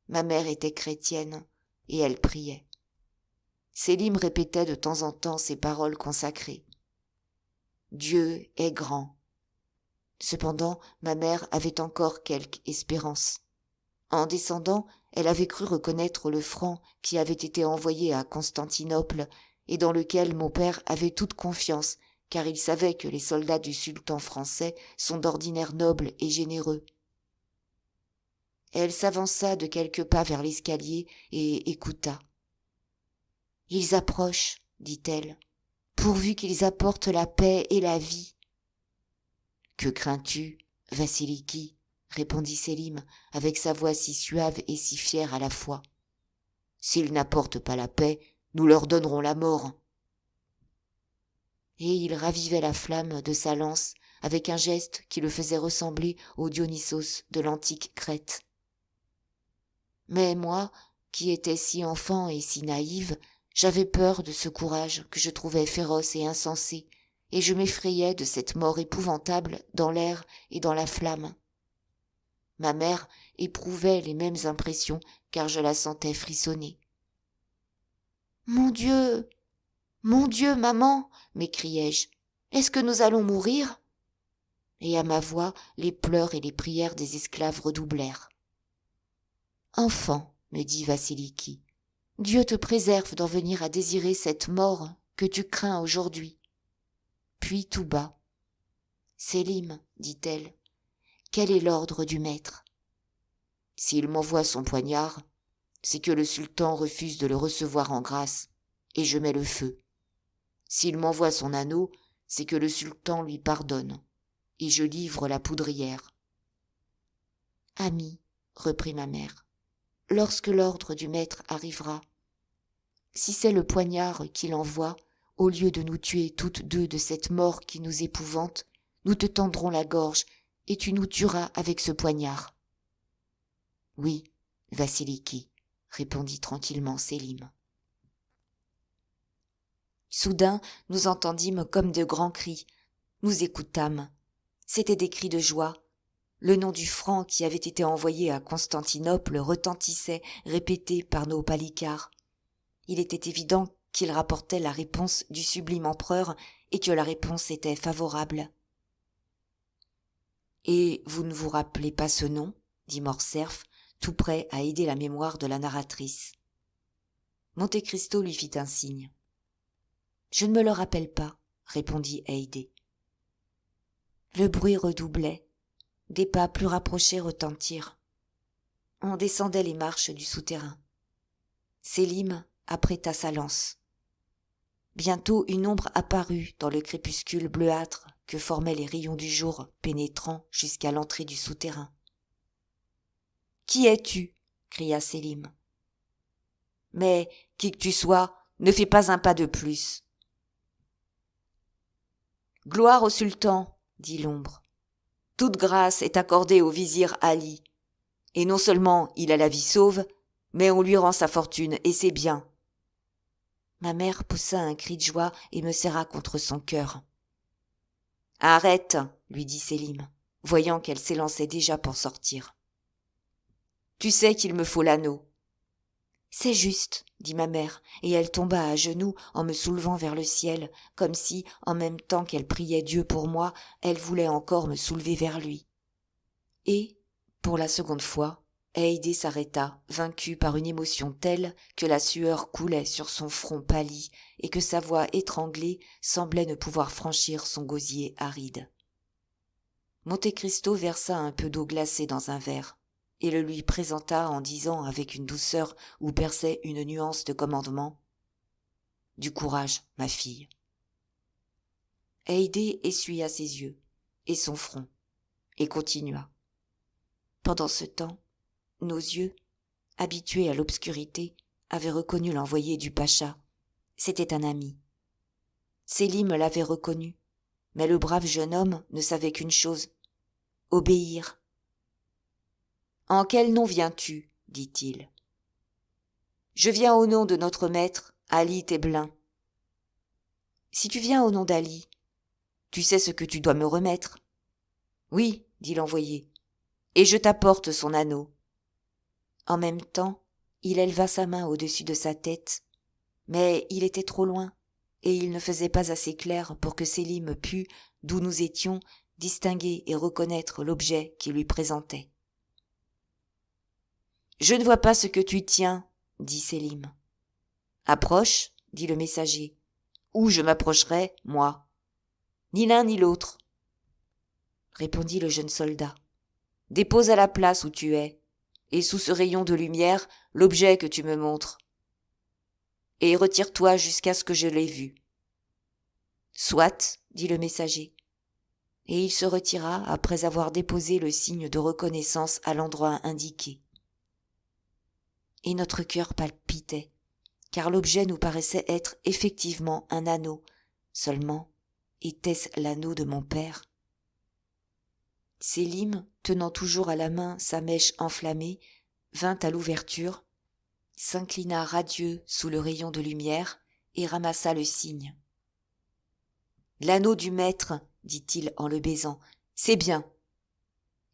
Ma mère était chrétienne, et elle priait. Sélim répétait de temps en temps ces paroles consacrées. Dieu est grand. Cependant, ma mère avait encore quelque espérance. En descendant, elle avait cru reconnaître le franc qui avait été envoyé à Constantinople et dans lequel mon père avait toute confiance, car il savait que les soldats du sultan français sont d'ordinaire nobles et généreux. Elle s'avança de quelques pas vers l'escalier et écouta. « Ils approchent, dit-elle, pourvu qu'ils apportent la paix et la vie. »« Que crains-tu, Vassiliki ?» répondit Sélim avec sa voix si suave et si fière à la fois. « S'ils n'apportent pas la paix, nous leur donnerons la mort. » Et il ravivait la flamme de sa lance avec un geste qui le faisait ressembler au Dionysos de l'antique Crète. Mais moi, qui étais si enfant et si naïve, j'avais peur de ce courage que je trouvais féroce et insensé, et je m'effrayais de cette mort épouvantable dans l'air et dans la flamme. Ma mère éprouvait les mêmes impressions, car je la sentais frissonner. « Mon Dieu, maman !» m'écriai-je. « Est-ce que nous allons mourir ?» Et à ma voix, les pleurs et les prières des esclaves redoublèrent. « Enfant, » me dit Vassiliki, « Dieu te préserve d'en venir à désirer cette mort que tu crains aujourd'hui. » Puis tout bas. « Sélim, dit-elle, quel est l'ordre du maître ? S'il m'envoie son poignard, c'est que le sultan refuse de le recevoir en grâce, et je mets le feu. S'il m'envoie son anneau, c'est que le sultan lui pardonne, et je livre la poudrière. Ami, reprit ma mère, lorsque l'ordre du maître arrivera, si c'est le poignard qu'il envoie, au lieu de nous tuer toutes deux de cette mort qui nous épouvante, nous te tendrons la gorge, et tu nous tueras avec ce poignard. Oui, Vassiliki, répondit tranquillement Sélim. Soudain, nous entendîmes comme de grands cris. Nous écoutâmes. C'étaient des cris de joie. Le nom du franc qui avait été envoyé à Constantinople retentissait, répété par nos palicares. Il était évident qu'il rapportait la réponse du sublime empereur et que la réponse était favorable. « Et vous ne vous rappelez pas ce nom ?» dit Morcerf, tout prêt à aider la mémoire de la narratrice. Monte Cristo lui fit un signe. « Je ne me le rappelle pas, » répondit Haydée. Le bruit redoublait. Des pas plus rapprochés retentirent. On descendait les marches du souterrain. Sélim apprêta sa lance. Bientôt une ombre apparut dans le crépuscule bleuâtre que formaient les rayons du jour pénétrant jusqu'à l'entrée du souterrain. « Qui es-tu » cria Sélim. « Mais, qui que tu sois, ne fais pas un pas de plus. »« Gloire au sultan, » dit l'ombre. « Toute grâce est accordée au vizir Ali. Et non seulement il a la vie sauve, mais on lui rend sa fortune et ses biens. » Ma mère poussa un cri de joie et me serra contre son cœur. « Arrête, » lui dit Sélim, voyant qu'elle s'élançait déjà pour sortir. « Tu sais qu'il me faut l'anneau. »« C'est juste, » dit ma mère, et elle tomba à genoux en me soulevant vers le ciel, comme si, en même temps qu'elle priait Dieu pour moi, elle voulait encore me soulever vers lui. Et, pour la seconde fois, Haydée s'arrêta, vaincue par une émotion telle que la sueur coulait sur son front pâli et que sa voix étranglée semblait ne pouvoir franchir son gosier aride. Monte Cristo versa un peu d'eau glacée dans un verre et le lui présenta en disant avec une douceur où perçait une nuance de commandement : « Du courage, ma fille. » Haydée essuya ses yeux et son front et continua. Pendant ce temps, nos yeux, habitués à l'obscurité, avaient reconnu l'envoyé du pacha. C'était un ami. Sélim l'avait reconnu, mais le brave jeune homme ne savait qu'une chose : obéir. « En quel nom viens-tu » dit-il. « Je viens au nom de notre maître, Ali Tebelin. »« Si tu viens au nom d'Ali, tu sais ce que tu dois me remettre. »« Oui, » dit l'envoyé, « et je t'apporte son anneau. » En même temps, il éleva sa main au-dessus de sa tête, mais il était trop loin, et il ne faisait pas assez clair pour que Sélim pût, d'où nous étions, distinguer et reconnaître l'objet qu'il lui présentait. « Je ne vois pas ce que tu tiens, » dit Sélim. « Approche, » dit le messager. « Où je m'approcherai, moi ? Ni l'un ni l'autre, » répondit le jeune soldat. « Dépose à la place où tu es, et sous ce rayon de lumière, l'objet que tu me montres. Et retire-toi jusqu'à ce que je l'aie vu. »« Soit, » dit le messager. Et il se retira après avoir déposé le signe de reconnaissance à l'endroit indiqué. Et notre cœur palpitait, car l'objet nous paraissait être effectivement un anneau. Seulement, était-ce l'anneau de mon père ? Sélim, tenant toujours à la main sa mèche enflammée, vint à l'ouverture, s'inclina radieux sous le rayon de lumière et ramassa le signe. « L'anneau du maître, » dit-il en le baisant, « c'est bien. »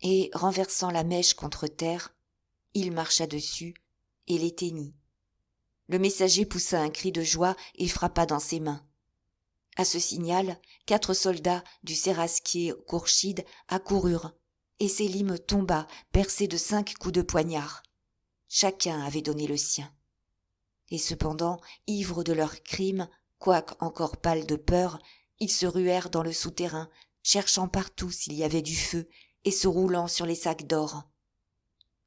Et, renversant la mèche contre terre, il marcha dessus et l'éteignit. Le messager poussa un cri de joie et frappa dans ses mains. À ce signal, 4 soldats du séraskier Kourchid accoururent, et Sélim tomba, percé de 5 coups de poignard. Chacun avait donné le sien. Et cependant, ivres de leur crime, quoique encore pâles de peur, ils se ruèrent dans le souterrain, cherchant partout s'il y avait du feu, et se roulant sur les sacs d'or.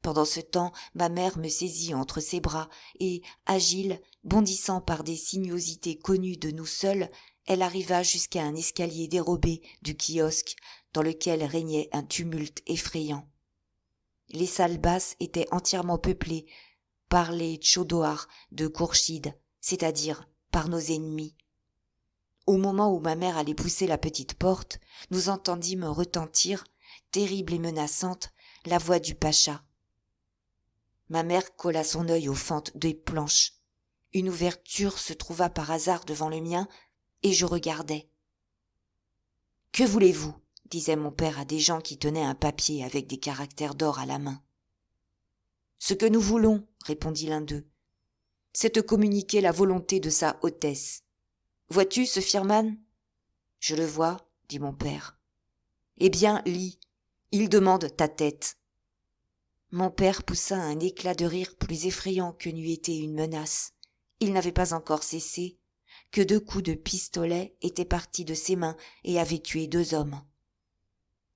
Pendant ce temps, ma mère me saisit entre ses bras, et, agile, bondissant par des sinuosités connues de nous seuls, elle arriva jusqu'à un escalier dérobé du kiosque, dans lequel régnait un tumulte effrayant. Les salles basses étaient entièrement peuplées par les tchodoars de Kourchid, c'est-à-dire par nos ennemis. Au moment où ma mère allait pousser la petite porte, nous entendîmes retentir, terrible et menaçante, la voix du pacha. Ma mère colla son œil aux fentes des planches. Une ouverture se trouva par hasard devant le mien, et je regardais. « Que voulez-vous » disait mon père à des gens qui tenaient un papier avec des caractères d'or à la main. « Ce que nous voulons, » répondit l'un d'eux, « c'est te communiquer la volonté de sa hautesse. Vois-tu ce firman ? » « Je le vois, » dit mon père. « Eh bien, lis, il demande ta tête. » Mon père poussa un éclat de rire plus effrayant que n'eût été une menace. Il n'avait pas encore cessé, que 2 coups de pistolet étaient partis de ses mains et avaient tué 2 hommes.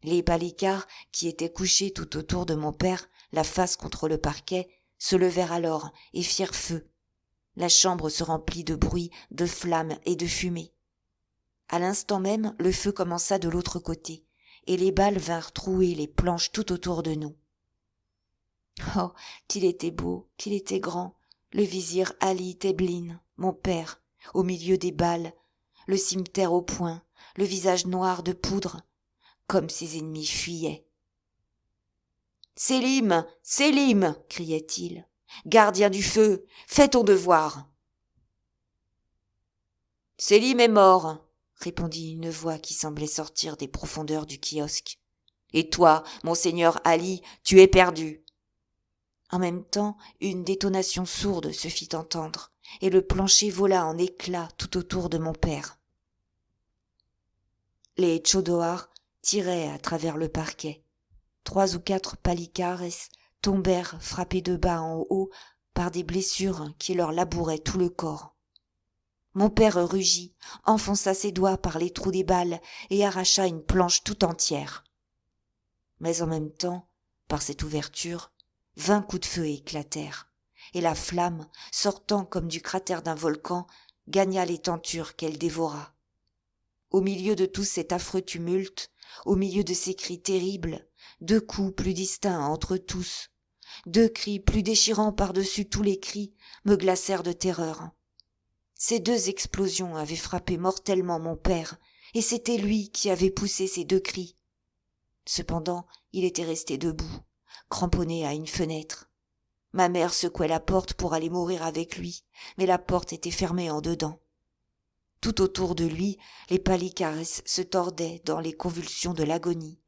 Les palicares, qui étaient couchés tout autour de mon père, la face contre le parquet, se levèrent alors et firent feu. La chambre se remplit de bruit, de flammes et de fumée. À l'instant même, le feu commença de l'autre côté, et les balles vinrent trouer les planches tout autour de nous. Oh, qu'il était beau, qu'il était grand, le vizir Ali Tebelin, mon père, au milieu des balles, le cimeterre au poing, le visage noir de poudre, comme ses ennemis fuyaient. « Sélim, Sélim !» criait-il. « Gardien du feu, fais ton devoir !»« Sélim est mort !» répondit une voix qui semblait sortir des profondeurs du kiosque. « Et toi, monseigneur Ali, tu es perdu !» En même temps, une détonation sourde se fit entendre, et le plancher vola en éclats tout autour de mon père. Les tchodoars tiraient à travers le parquet. 3 ou 4 palikares tombèrent frappés de bas en haut par des blessures qui leur labouraient tout le corps. Mon père rugit, enfonça ses doigts par les trous des balles et arracha une planche tout entière. Mais en même temps, par cette ouverture, 20 coups de feu éclatèrent, et la flamme, sortant comme du cratère d'un volcan, gagna les tentures qu'elle dévora. Au milieu de tout cet affreux tumulte, au milieu de ces cris terribles, 2 coups plus distincts entre tous, 2 cris plus déchirants par-dessus tous les cris, me glacèrent de terreur. Ces 2 explosions avaient frappé mortellement mon père, et c'était lui qui avait poussé ces 2 cris. Cependant, il était resté debout, cramponné à une fenêtre. Ma mère secouait la porte pour aller mourir avec lui, mais la porte était fermée en dedans. Tout autour de lui, les palikares se tordaient dans les convulsions de l'agonie.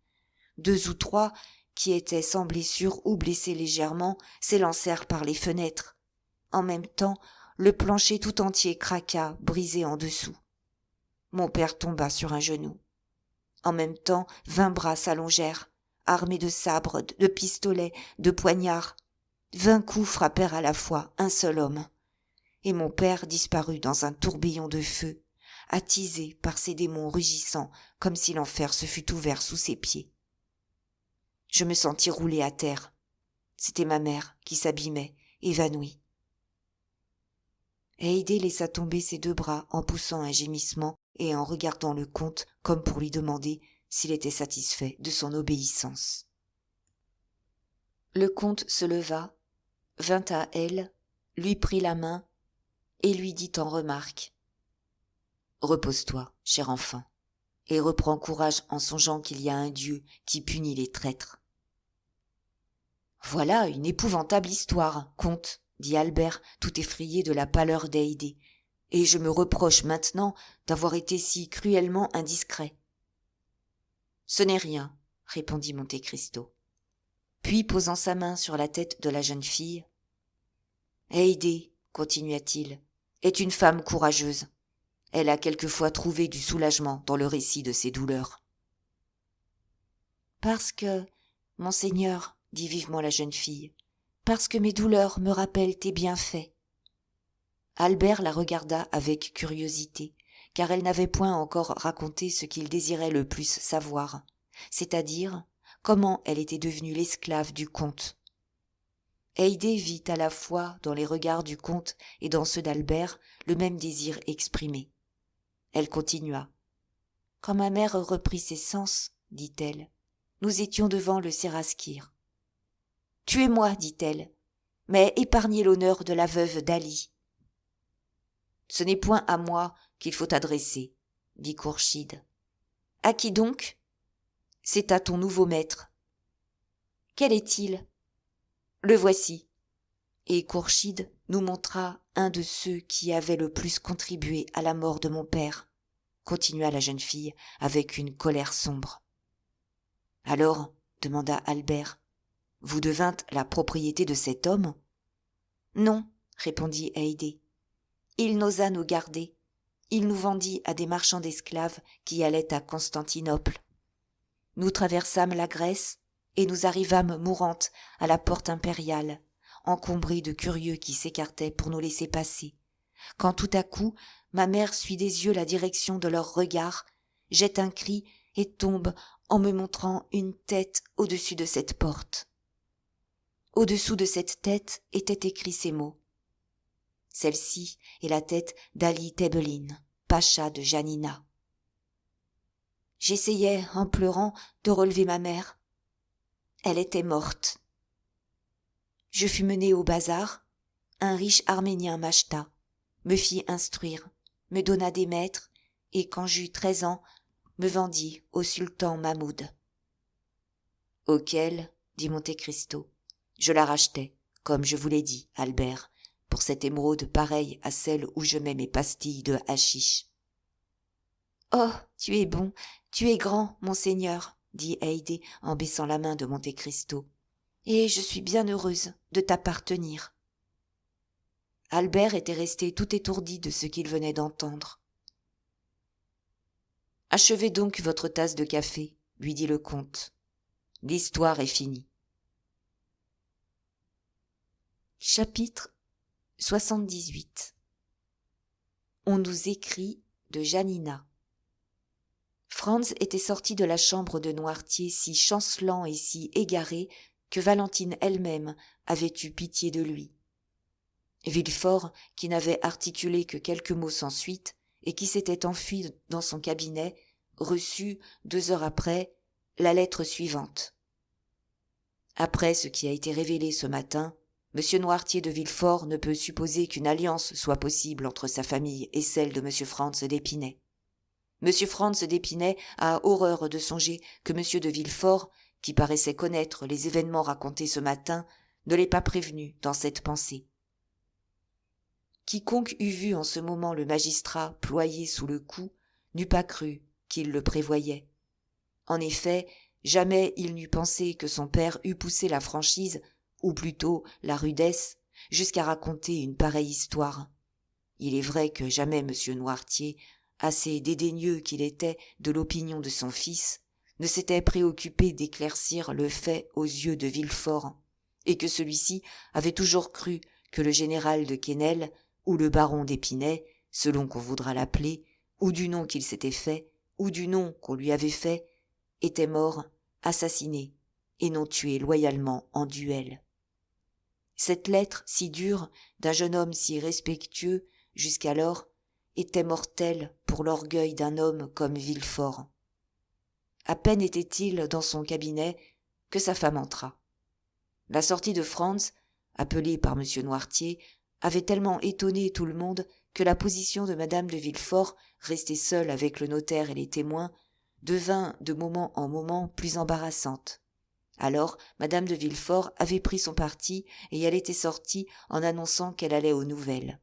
2 ou 3, qui étaient sans blessure ou blessés légèrement, s'élancèrent par les fenêtres. En même temps, le plancher tout entier craqua, brisé en dessous. Mon père tomba sur un genou. En même temps, 20 bras s'allongèrent, armés de sabres, de pistolets, de poignards. 20 coups frappèrent à la fois un seul homme. Et mon père disparut dans un tourbillon de feu, attisé par ces démons rugissants comme si l'enfer se fût ouvert sous ses pieds. Je me sentis rouler à terre. C'était ma mère qui s'abîmait, évanouie. Haydée laissa tomber ses 2 bras en poussant un gémissement et en regardant le comte comme pour lui demander s'il était satisfait de son obéissance. Le comte se leva, vint à elle, lui prit la main et lui dit en remarque : « Repose-toi, cher enfant, et reprends courage en songeant qu'il y a un Dieu qui punit les traîtres. »« Voilà une épouvantable histoire, comte, » dit Albert, tout effrayé de la pâleur d'Haydée, « et je me reproche maintenant d'avoir été si cruellement indiscret. »« Ce n'est rien, » répondit Monte Cristo. Puis, posant sa main sur la tête de la jeune fille, « Haydée, continua-t-il, est une femme courageuse. Elle a quelquefois trouvé du soulagement dans le récit de ses douleurs. »« Parce que, monseigneur, dit vivement la jeune fille, parce que mes douleurs me rappellent tes bienfaits. » Albert la regarda avec curiosité, car elle n'avait point encore raconté ce qu'il désirait le plus savoir, c'est-à-dire comment elle était devenue l'esclave du comte. Haydée vit à la fois dans les regards du comte et dans ceux d'Albert le même désir exprimé. Elle continua. « Quand ma mère reprit ses sens, dit-elle, nous étions devant le séraskir. « Tuez-moi, dit-elle, mais épargnez l'honneur de la veuve d'Ali. »« Ce n'est point à moi qu'il faut adresser, dit Kourchid. »« À qui donc ? » ?»« C'est à ton nouveau maître. »« Quel est-il ? » ?»« Le voici. » Et Kourchid nous montra un de ceux qui avaient le plus contribué à la mort de mon père, continua la jeune fille avec une colère sombre. « Alors, demanda Albert, vous devîntes la propriété de cet homme ? » ?»« Non, répondit Haydée. Il n'osa nous garder. Il nous vendit à des marchands d'esclaves qui allaient à Constantinople. Nous traversâmes la Grèce et nous arrivâmes mourantes à la porte impériale, encombrée de curieux qui s'écartaient pour nous laisser passer, quand tout à coup ma mère suit des yeux la direction de leurs regards, jette un cri et tombe en me montrant une tête au-dessus de cette porte. Au-dessous de cette tête étaient écrits ces mots. Celle-ci est la tête d'Ali Tebelin, pacha de Janina. J'essayais, en pleurant, de relever ma mère. Elle était morte. Je fus menée au bazar. Un riche Arménien m'acheta, me fit instruire, me donna des maîtres, et quand j'eus 13 ans, me vendit au sultan Mahmoud. Auquel, dit Monte Cristo, je la rachetai, comme je vous l'ai dit, Albert, pour cette émeraude pareille à celle où je mets mes pastilles de haschisch. Oh, tu es bon, tu es grand, monseigneur, dit Haydée en baissant la main de Monte Cristo, et je suis bien heureuse de t'appartenir. Albert était resté tout étourdi de ce qu'il venait d'entendre. « Achevez donc votre tasse de café, lui dit le comte. L'histoire est finie. » Chapitre 78. On nous écrit de Janina. Franz était sorti de la chambre de Noirtier si chancelant et si égaré que Valentine elle-même avait eu pitié de lui. Villefort, qui n'avait articulé que quelques mots sans suite et qui s'était enfui dans son cabinet, reçut, 2 heures après, la lettre suivante. Après ce qui a été révélé ce matin, M. Noirtier de Villefort ne peut supposer qu'une alliance soit possible entre sa famille et celle de M. Franz d'Épinay. M. Franz d'Épinay a horreur de songer que M. de Villefort, qui paraissait connaître les événements racontés ce matin, ne l'ait pas prévenu dans cette pensée. Quiconque eût vu en ce moment le magistrat ployé sous le coup n'eût pas cru qu'il le prévoyait. En effet, jamais il n'eût pensé que son père eût poussé la franchise, ou plutôt la rudesse, jusqu'à raconter une pareille histoire. Il est vrai que jamais M. Noirtier, assez dédaigneux qu'il était de l'opinion de son fils, ne s'était préoccupé d'éclaircir le fait aux yeux de Villefort, et que celui-ci avait toujours cru que le général de Quesnel, ou le baron d'Épinay, selon qu'on voudra l'appeler, ou du nom qu'il s'était fait, ou du nom qu'on lui avait fait, était mort, assassiné, et non tué loyalement en duel. Cette lettre si dure, d'un jeune homme si respectueux jusqu'alors, était mortelle pour l'orgueil d'un homme comme Villefort. À peine était-il dans son cabinet que sa femme entra. La sortie de Franz, appelé par M. Noirtier, avait tellement étonné tout le monde que la position de Madame de Villefort, restée seule avec le notaire et les témoins, devint de moment en moment plus embarrassante. Alors Madame de Villefort avait pris son parti et elle était sortie en annonçant qu'elle allait aux nouvelles.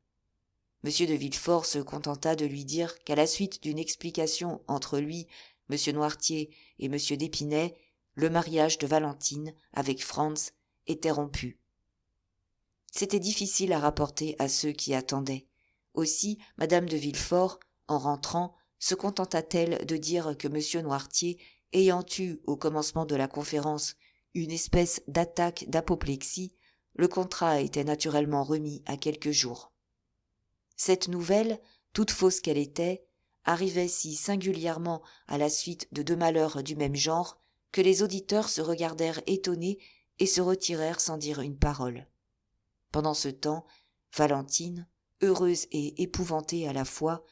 M. de Villefort se contenta de lui dire qu'à la suite d'une explication entre lui, M. Noirtier et M. d'Épinay, le mariage de Valentine avec Franz était rompu. C'était difficile à rapporter à ceux qui attendaient. Aussi, Madame de Villefort, en rentrant, se contenta-t-elle de dire que M. Noirtier, ayant eu, au commencement de la conférence, une espèce d'attaque d'apoplexie, le contrat était naturellement remis à quelques jours. Cette nouvelle, toute fausse qu'elle était, arrivait si singulièrement à la suite de 2 malheurs du même genre que les auditeurs se regardèrent étonnés et se retirèrent sans dire une parole. Pendant ce temps, Valentine, heureuse et épouvantée à la fois,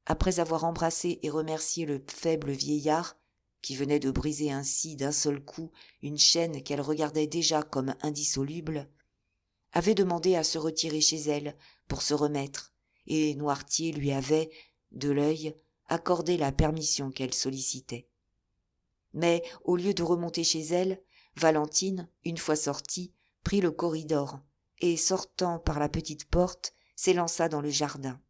après avoir embrassé et remercié le faible vieillard, qui venait de briser ainsi d'un seul coup une chaîne qu'elle regardait déjà comme indissoluble, avait demandé à se retirer chez elle pour se remettre, et Noirtier lui avait, de l'œil, accordé la permission qu'elle sollicitait. Mais, au lieu de remonter chez elle, Valentine, une fois sortie, prit le corridor, et sortant par la petite porte, s'élança dans le jardin.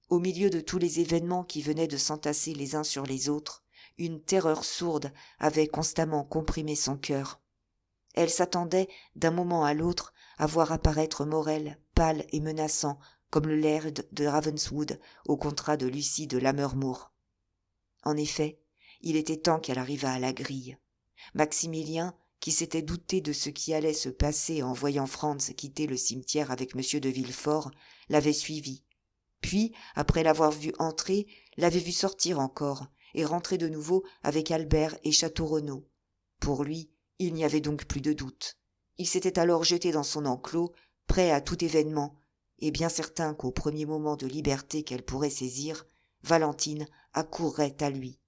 Au milieu de tous les événements qui venaient de s'entasser les uns sur les autres, une terreur sourde avait constamment comprimé son cœur. Elle s'attendait, d'un moment à l'autre, à voir apparaître Morel, pâle et menaçant, comme le laird de Ravenswood au contrat de Lucie de Lammermoor. En effet, il était temps qu'elle arrivât à la grille. Maximilien, qui s'était douté de ce qui allait se passer en voyant Franz quitter le cimetière avec M. de Villefort, l'avait suivi. Puis, après l'avoir vu entrer, l'avait vu sortir encore, et rentrer de nouveau avec Albert et Château-Renaud. Pour lui, il n'y avait donc plus de doute. Il s'était alors jeté dans son enclos, prêt à tout événement, et bien certain qu'au premier moment de liberté qu'elle pourrait saisir, Valentine accourrait à lui.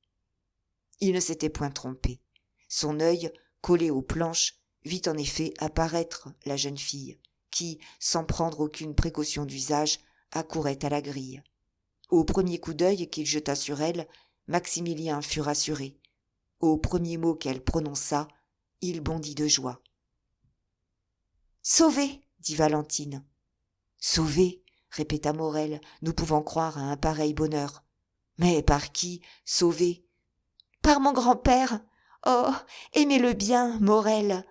Il ne s'était point trompé. Son œil, collé aux planches, vit en effet apparaître la jeune fille, qui, sans prendre aucune précaution d'usage, accourait à la grille. Au premier coup d'œil qu'il jeta sur elle, Maximilien fut rassuré. Au premier mot qu'elle prononça, il bondit de joie. « Sauvée !» dit Valentine. « Sauvée !» répéta Morel, nous pouvant croire à un pareil bonheur. « Mais par qui, sauvée ?»« Par mon grand-père. Oh, aimez-le bien, Morel !»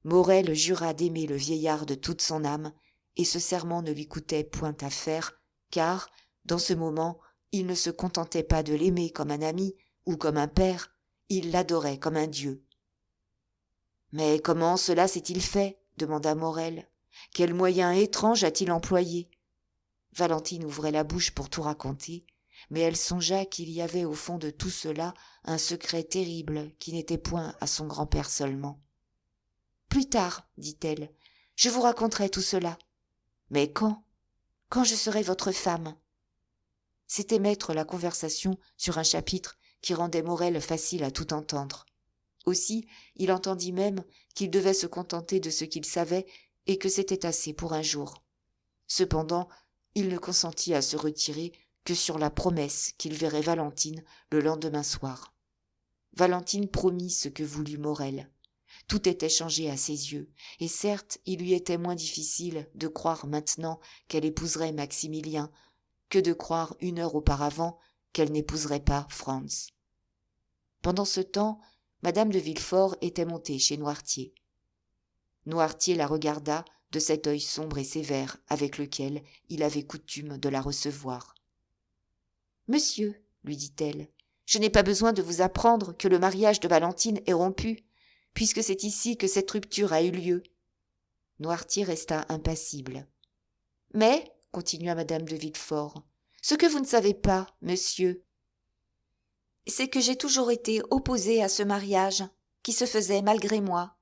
Morel jura d'aimer le vieillard de toute son âme, et ce serment ne lui coûtait point à faire, car, dans ce moment, il ne se contentait pas de l'aimer comme un ami ou comme un père, il l'adorait comme un dieu. « Mais comment cela s'est-il fait ?» demanda Morel. « Quel moyen étrange a-t-il employé ?» Valentine ouvrait la bouche pour tout raconter, mais elle songea qu'il y avait au fond de tout cela un secret terrible qui n'était point à son grand-père seulement. « Plus tard, dit-elle, je vous raconterai tout cela. Mais quand ? Quand je serai votre femme. » C'était mettre la conversation sur un chapitre qui rendait Morel facile à tout entendre. Aussi, il entendit même qu'il devait se contenter de ce qu'il savait et que c'était assez pour un jour. Cependant, il ne consentit à se retirer que sur la promesse qu'il verrait Valentine le lendemain soir. Valentine promit ce que voulut Morel. Tout était changé à ses yeux, et certes, il lui était moins difficile de croire maintenant qu'elle épouserait Maximilien que de croire une heure auparavant qu'elle n'épouserait pas Franz. Pendant ce temps, Madame de Villefort était montée chez Noirtier. Noirtier la regarda de cet œil sombre et sévère avec lequel il avait coutume de la recevoir. « Monsieur, lui dit-elle, je n'ai pas besoin de vous apprendre que le mariage de Valentine est rompu, puisque c'est ici que cette rupture a eu lieu. » Noirtier resta impassible. « Mais, continua Madame de Villefort, ce que vous ne savez pas, monsieur, c'est que j'ai toujours été opposée à ce mariage, qui se faisait malgré moi. »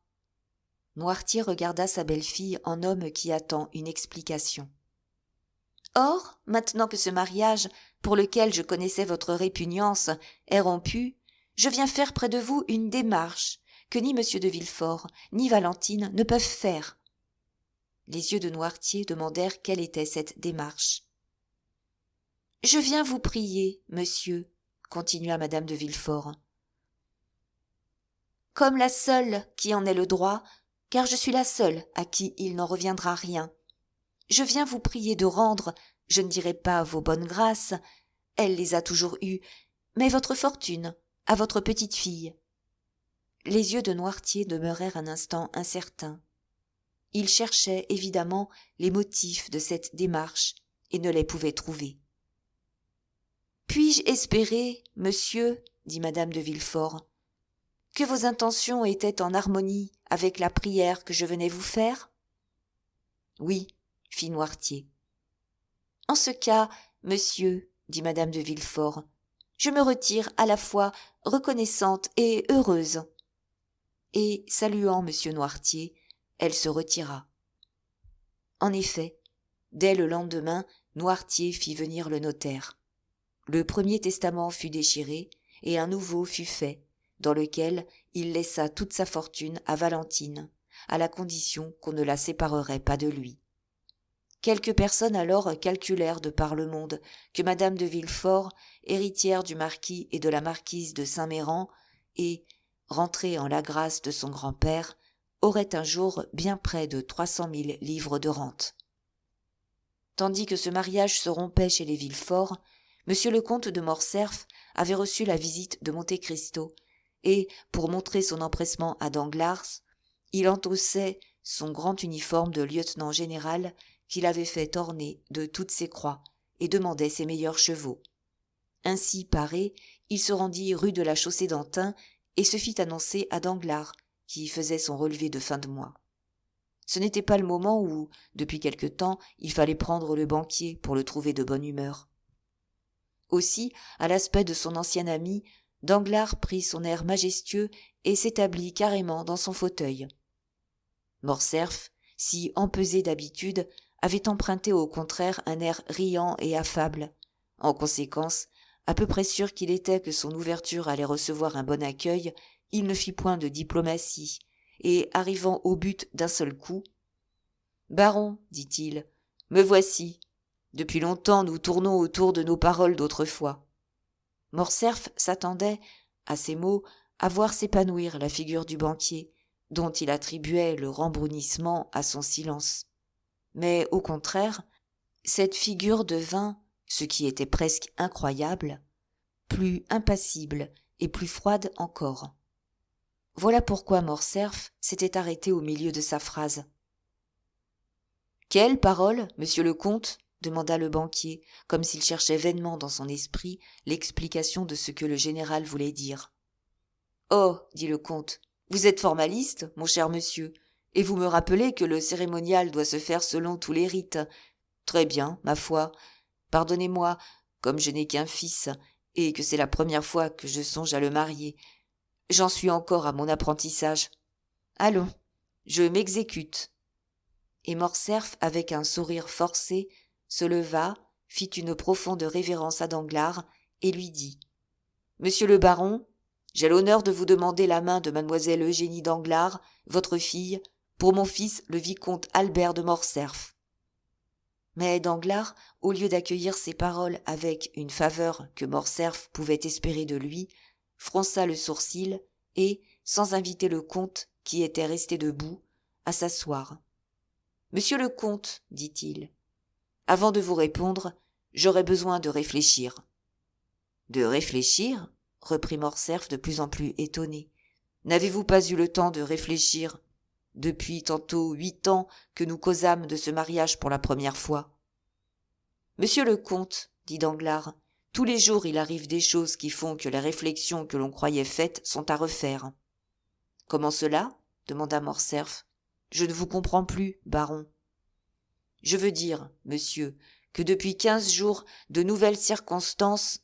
Noirtier regarda sa belle-fille en homme qui attend une explication. « Or, maintenant que ce mariage, pour lequel je connaissais votre répugnance, est rompu, je viens faire près de vous une démarche que ni monsieur de Villefort, ni Valentine ne peuvent faire. » Les yeux de Noirtier demandèrent quelle était cette démarche. « Je viens vous prier, monsieur, » continua Madame de Villefort, « comme la seule qui en ait le droit, car je suis la seule à qui il n'en reviendra rien. Je viens vous prier de rendre, je ne dirai pas vos bonnes grâces, elle les a toujours eues, mais votre fortune à votre petite-fille. » Les yeux de Noirtier demeurèrent un instant incertains. Il cherchait évidemment les motifs de cette démarche et ne les pouvait trouver. « Puis-je espérer, monsieur, dit Madame de Villefort, que vos intentions étaient en harmonie avec la prière que je venais vous faire ? » « Oui, » fit Noirtier. « En ce cas, monsieur, dit Madame de Villefort, je me retire à la fois reconnaissante et heureuse. » Et saluant monsieur Noirtier, elle se retira. En effet, dès le lendemain, Noirtier fit venir le notaire. Le premier testament fut déchiré et un nouveau fut fait, dans lequel il laissa toute sa fortune à Valentine, à la condition qu'on ne la séparerait pas de lui. Quelques personnes alors calculèrent de par le monde que Madame de Villefort, héritière du marquis et de la marquise de Saint-Méran, et, rentrée en la grâce de son grand-père, aurait un jour bien près de 300 000 livres de rente. Tandis que ce mariage se rompait chez les Villefort, monsieur le comte de Morcerf avait reçu la visite de Monte Cristo, et, pour montrer son empressement à Danglars, il endossait son grand uniforme de lieutenant général qu'il avait fait orner de toutes ses croix et demandait ses meilleurs chevaux. Ainsi paré, il se rendit rue de la Chaussée-d'Antin et se fit annoncer à Danglars, qui faisait son relevé de fin de mois. Ce n'était pas le moment où, depuis quelque temps, il fallait prendre le banquier pour le trouver de bonne humeur. Aussi, à l'aspect de son ancien ami, Danglars prit son air majestueux et s'établit carrément dans son fauteuil. Morcerf, si empesé d'habitude, avait emprunté au contraire un air riant et affable. En conséquence, À peu près sûr qu'il était que son ouverture allait recevoir un bon accueil, il ne fit point de diplomatie, et, arrivant au but d'un seul coup, « Baron, dit-il, me voici. Depuis longtemps nous tournons autour de nos paroles d'autrefois. » Morcerf s'attendait, à ces mots, à voir s'épanouir la figure du banquier, dont il attribuait le rembrunissement à son silence. Mais, au contraire, cette figure devint, ce qui était presque incroyable, plus impassible et plus froide encore. Voilà pourquoi Morcerf s'était arrêté au milieu de sa phrase. « Quelle parole, monsieur le comte ?» demanda le banquier, comme s'il cherchait vainement dans son esprit l'explication de ce que le général voulait dire. « Oh, dit le comte, vous êtes formaliste, mon cher monsieur, et vous me rappelez que le cérémonial doit se faire selon tous les rites. Très bien, ma foi. Pardonnez-moi, comme je n'ai qu'un fils, et que c'est la première fois que je songe à le marier. J'en suis encore à mon apprentissage. Allons, je m'exécute. » Et Morcerf, avec un sourire forcé, se leva, fit une profonde révérence à Danglars, et lui dit « Monsieur le baron, j'ai l'honneur de vous demander la main de mademoiselle Eugénie Danglars, votre fille, pour mon fils le vicomte Albert de Morcerf. » Mais Danglars, au lieu d'accueillir ces paroles avec une faveur que Morcerf pouvait espérer de lui, fronça le sourcil et, sans inviter le comte, qui était resté debout, à s'asseoir. « Monsieur le comte, dit-il, avant de vous répondre, j'aurais besoin de réfléchir. »« De réfléchir ?» reprit Morcerf de plus en plus étonné. « N'avez-vous pas eu le temps de réfléchir depuis tantôt 8 ans que nous causâmes de ce mariage pour la première fois ? » « Monsieur le comte, dit Danglars, tous les jours il arrive des choses qui font que les réflexions que l'on croyait faites sont à refaire. »« Comment cela ?» demanda Morcerf. « Je ne vous comprends plus, baron. »« Je veux dire, monsieur, que depuis 15 jours, de nouvelles circonstances... »«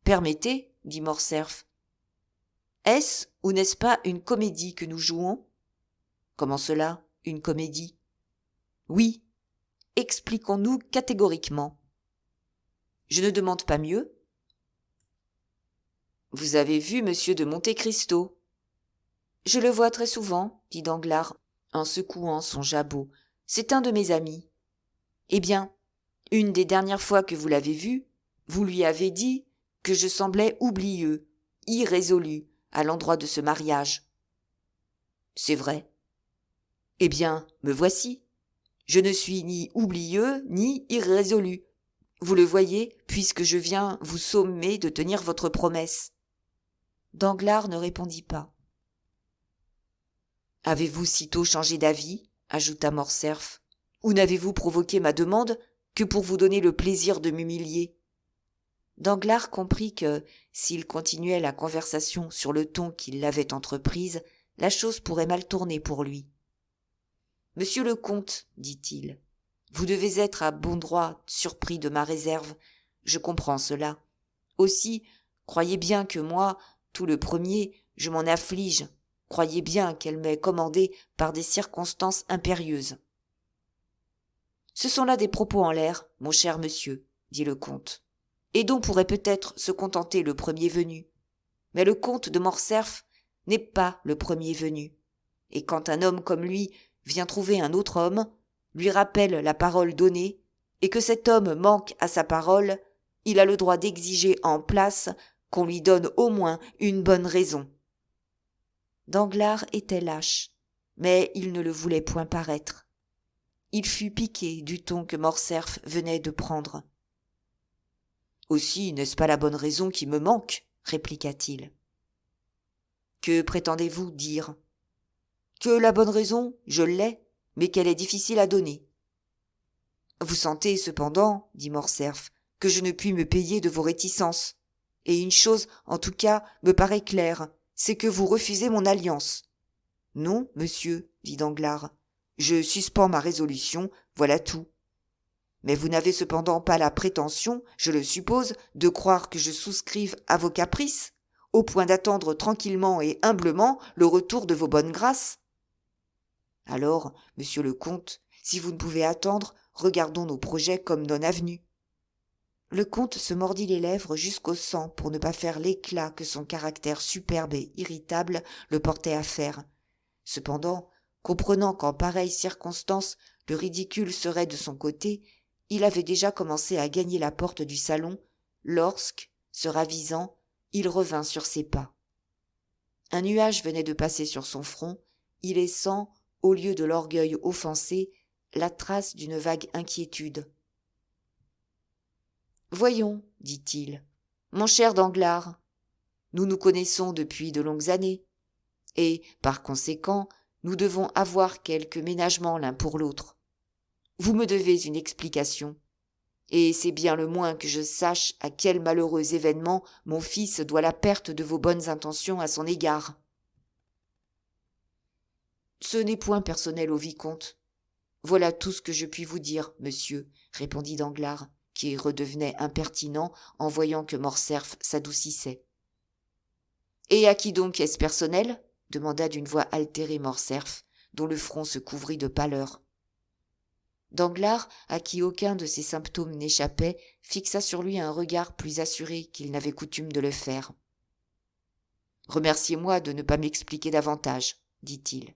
Permettez, dit Morcerf. Est-ce ou n'est-ce pas une comédie que nous jouons ? » ?»« Comment cela, une comédie ? » ?»« Oui. Expliquons-nous catégoriquement. » »« Je ne demande pas mieux. »« Vous avez vu monsieur de Monte Cristo ? » ?»« Je le vois très souvent, dit Danglars, en secouant son jabot. C'est un de mes amis. »« Eh bien, une des dernières fois que vous l'avez vu, vous lui avez dit que je semblais oublieux, irrésolu, à l'endroit de ce mariage. »« C'est vrai. »« Eh bien, me voici. Je ne suis ni oublieux, ni irrésolu. Vous le voyez, puisque je viens vous sommer de tenir votre promesse. » Danglars ne répondit pas. « Avez-vous sitôt changé d'avis ? » ajouta Morcerf. « Ou n'avez-vous provoqué ma demande que pour vous donner le plaisir de m'humilier ?» Danglars comprit que, s'il continuait la conversation sur le ton qu'il l'avait entreprise, la chose pourrait mal tourner pour lui. « Monsieur le comte, dit-il, vous devez être à bon droit surpris de ma réserve, je comprends cela. Aussi, croyez bien que moi, tout le premier, je m'en afflige, croyez bien qu'elle m'est commandée par des circonstances impérieuses. »« Ce sont là des propos en l'air, mon cher monsieur, dit le comte, et dont pourrait peut-être se contenter le premier venu. Mais le comte de Morcerf n'est pas le premier venu, et quand un homme comme lui vient trouver un autre homme, lui rappelle la parole donnée, et que cet homme manque à sa parole, il a le droit d'exiger en place qu'on lui donne au moins une bonne raison. » Danglars était lâche, mais il ne le voulait point paraître. Il fut piqué du ton que Morcerf venait de prendre. « Aussi, n'est-ce pas la bonne raison qui me manque ? » répliqua-t-il. « Que prétendez-vous dire ? » Que la bonne raison, je l'ai, mais qu'elle est difficile à donner. « Vous sentez, cependant, dit Morcerf, que je ne puis me payer de vos réticences. Et une chose, en tout cas, me paraît claire, c'est que vous refusez mon alliance. »« Non, monsieur, dit Danglars, je suspends ma résolution, voilà tout. Mais vous n'avez cependant pas la prétention, je le suppose, de croire que je souscrive à vos caprices, au point d'attendre tranquillement et humblement le retour de vos bonnes grâces. Alors, monsieur le comte, si vous ne pouvez attendre, regardons nos projets comme non avenus. » Le comte se mordit les lèvres jusqu'au sang pour ne pas faire l'éclat que son caractère superbe et irritable le portait à faire. Cependant, comprenant qu'en pareille circonstance le ridicule serait de son côté, il avait déjà commencé à gagner la porte du salon lorsque, se ravisant, il revint sur ses pas. Un nuage venait de passer sur son front, y laissant, au lieu de l'orgueil offensé, la trace d'une vague inquiétude. « Voyons, dit-il, mon cher Danglars, nous nous connaissons depuis de longues années, et, par conséquent, nous devons avoir quelque ménagement l'un pour l'autre. Vous me devez une explication, et c'est bien le moins que je sache à quel malheureux événement mon fils doit la perte de vos bonnes intentions à son égard. » « Ce n'est point personnel au vicomte. Voilà tout ce que je puis vous dire, monsieur, répondit Danglars, qui redevenait impertinent en voyant que Morcerf s'adoucissait. Et à qui donc est-ce personnel ? Demanda d'une voix altérée Morcerf, dont le front se couvrit de pâleur. Danglars, à qui aucun de ces symptômes n'échappait, fixa sur lui un regard plus assuré qu'il n'avait coutume de le faire. « Remerciez-moi de ne pas m'expliquer davantage, dit-il.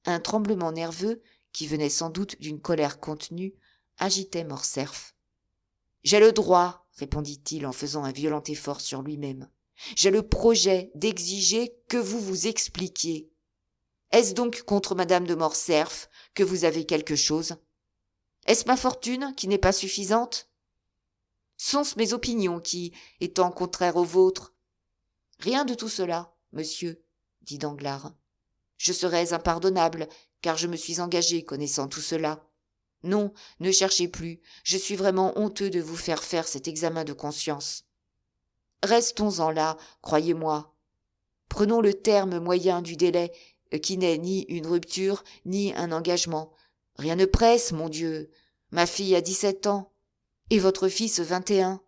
Un tremblement nerveux, qui venait sans doute d'une colère contenue, agitait Morcerf. « J'ai le droit, répondit-il en faisant un violent effort sur lui-même. J'ai le projet d'exiger que vous vous expliquiez. Est-ce donc contre madame de Morcerf que vous avez quelque chose ? Est-ce ma fortune qui n'est pas suffisante ? Sont-ce mes opinions qui, étant contraires aux vôtres ? Rien de tout cela, monsieur, dit Danglars. Je serais impardonnable, car je me suis engagé connaissant tout cela. Non, ne cherchez plus, je suis vraiment honteux de vous faire faire cet examen de conscience. Restons-en là, croyez-moi. Prenons le terme moyen du délai, qui n'est ni une rupture, ni un engagement. Rien ne presse, mon Dieu. Ma fille a 17 ans, et votre fils 21.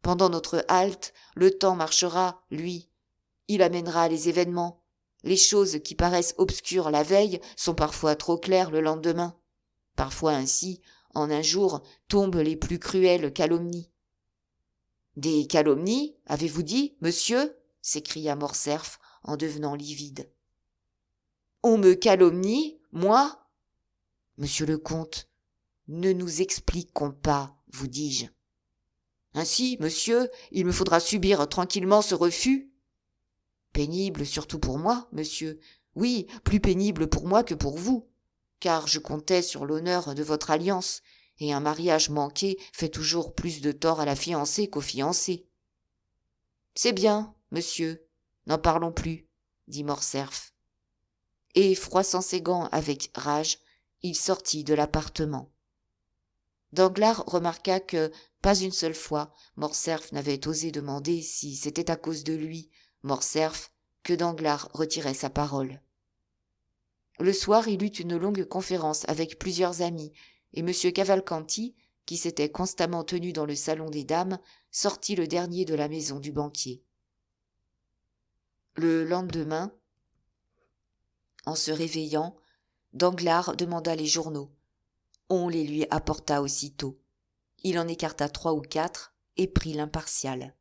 Pendant notre halte, le temps marchera, lui. Il amènera les événements. Les choses qui paraissent obscures la veille sont parfois trop claires le lendemain. Parfois ainsi, en un jour, tombent les plus cruelles calomnies. « Des calomnies, avez-vous dit, monsieur ?» s'écria Morcerf en devenant livide. « On me calomnie, moi ? Monsieur le comte, ne nous expliquons pas, vous dis-je. Ainsi, monsieur, il me faudra subir tranquillement ce refus ? Pénible surtout pour moi, monsieur. Oui, plus pénible pour moi que pour vous, car je comptais sur l'honneur de votre alliance, et un mariage manqué fait toujours plus de tort à la fiancée qu'au fiancé. C'est bien, monsieur, n'en parlons plus, dit Morcerf. Et, froissant ses gants avec rage, il sortit de l'appartement. Danglars remarqua que, pas une seule fois, Morcerf n'avait osé demander si c'était à cause de lui, Morcerf, que Danglars retirait sa parole. Le soir, il eut une longue conférence avec plusieurs amis, et M. Cavalcanti, qui s'était constamment tenu dans le salon des dames, sortit le dernier de la maison du banquier. Le lendemain, en se réveillant, Danglars demanda les journaux. On les lui apporta aussitôt. Il en écarta 3 ou 4 et prit l'impartial.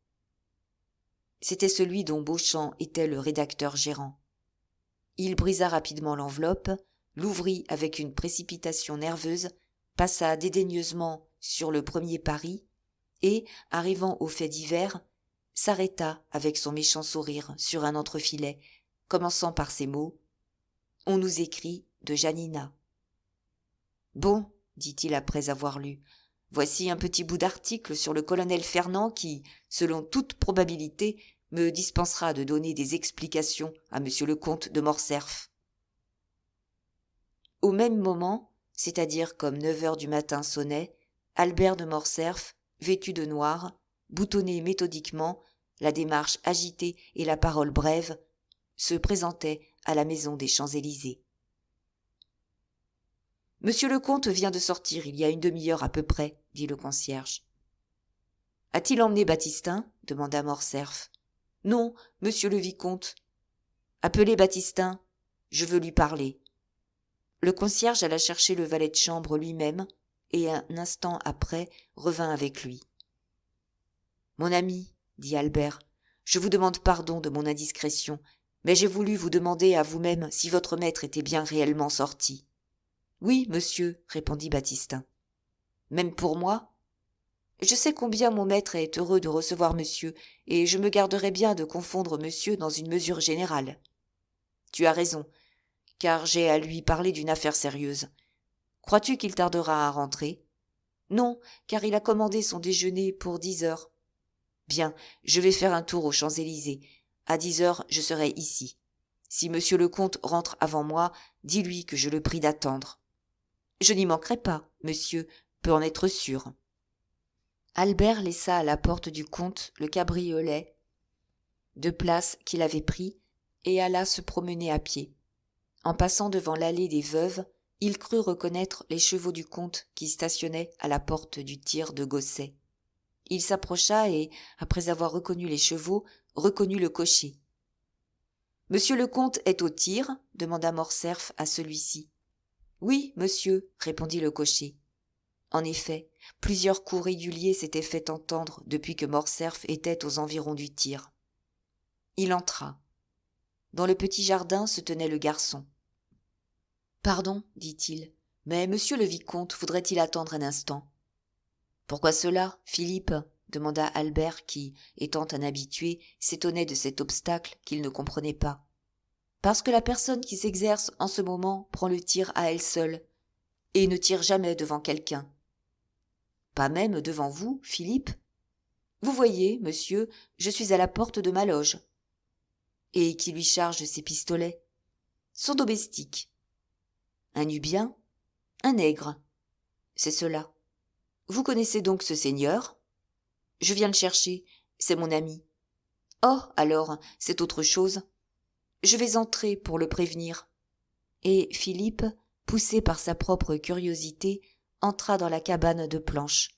C'était celui dont Beauchamp était le rédacteur gérant. Il brisa rapidement l'enveloppe, l'ouvrit avec une précipitation nerveuse, passa dédaigneusement sur le premier pari et, arrivant aux faits divers, s'arrêta avec son méchant sourire sur un entrefilet, commençant par ces mots « On nous écrit de Janina ». « Bon, dit-il après avoir lu, voici un petit bout d'article sur le colonel Fernand qui, selon toute probabilité, me dispensera de donner des explications à monsieur le comte de Morcerf. Au même moment, c'est-à-dire comme 9 heures du matin sonnaient, Albert de Morcerf, vêtu de noir, boutonné méthodiquement, la démarche agitée et la parole brève, se présentait à la maison des Champs-Élysées. « Monsieur le comte vient de sortir il y a une demi-heure à peu près, dit le concierge. « A-t-il emmené Baptistin ? Demanda Morcerf. « Non, monsieur le vicomte. »« Appelez Baptistin, je veux lui parler. » Le concierge alla chercher le valet de chambre lui-même et un instant après revint avec lui. Mon ami, dit Albert, je vous demande pardon de mon indiscrétion, mais j'ai voulu vous demander à vous-même si votre maître était bien réellement sorti. Oui, monsieur, répondit Baptistin. Même pour moi? Je sais combien mon maître est heureux de recevoir monsieur, et je me garderai bien de confondre monsieur dans une mesure générale. Tu as raison, car j'ai à lui parler d'une affaire sérieuse. Crois-tu qu'il tardera à rentrer? Non, car il a commandé son déjeuner pour 10 heures. Bien, je vais faire un tour aux Champs-Élysées. À 10 heures, je serai ici. Si monsieur le comte rentre avant moi, dis-lui que je le prie d'attendre. Je n'y manquerai pas, monsieur peut en être sûr. Albert laissa à la porte du comte le cabriolet de place qu'il avait pris et alla se promener à pied. En passant devant l'allée des Veuves, il crut reconnaître les chevaux du comte qui stationnaient à la porte du tir de Gosset. Il s'approcha et, après avoir reconnu les chevaux, reconnut le cocher. « Monsieur le comte est au tir ?» demanda Morcerf à celui-ci. « Oui, monsieur, » répondit le cocher. En effet, plusieurs coups réguliers s'étaient fait entendre depuis que Morcerf était aux environs du tir. Il entra. Dans le petit jardin se tenait le garçon. « Pardon, dit-il, mais monsieur le vicomte voudrait-il attendre un instant ?»« Pourquoi cela, Philippe ?» demanda Albert qui, étant un habitué, s'étonnait de cet obstacle qu'il ne comprenait pas. « Parce que la personne qui s'exerce en ce moment prend le tir à elle seule, et ne tire jamais devant quelqu'un. »« Pas même devant vous, Philippe ? Vous voyez, monsieur, je suis à la porte de ma loge. »« Et qui lui charge ses pistolets ? » ?»« Son domestique. »« Un Nubien ? » ?»« Un nègre. »« C'est cela. » « Vous connaissez donc ce seigneur ? » ?»« Je viens le chercher, c'est mon ami. »« Oh, alors, c'est autre chose. Je vais entrer pour le prévenir. » Et Philippe, poussé par sa propre curiosité, entra dans la cabane de planches.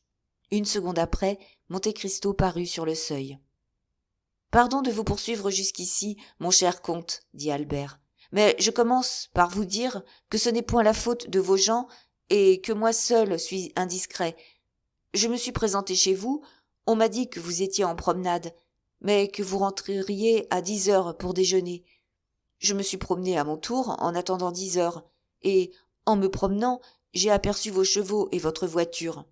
Une seconde après, Monte Cristo parut sur le seuil. « Pardon de vous poursuivre jusqu'ici, mon cher comte, dit Albert, mais je commence par vous dire que ce n'est point la faute de vos gens et que moi seul suis indiscret. Je me suis présenté chez vous, on m'a dit que vous étiez en promenade, mais que vous rentreriez à 10 heures pour déjeuner. Je me suis promené à mon tour en attendant 10 heures, et, en me promenant, j'ai aperçu vos chevaux et votre voiture.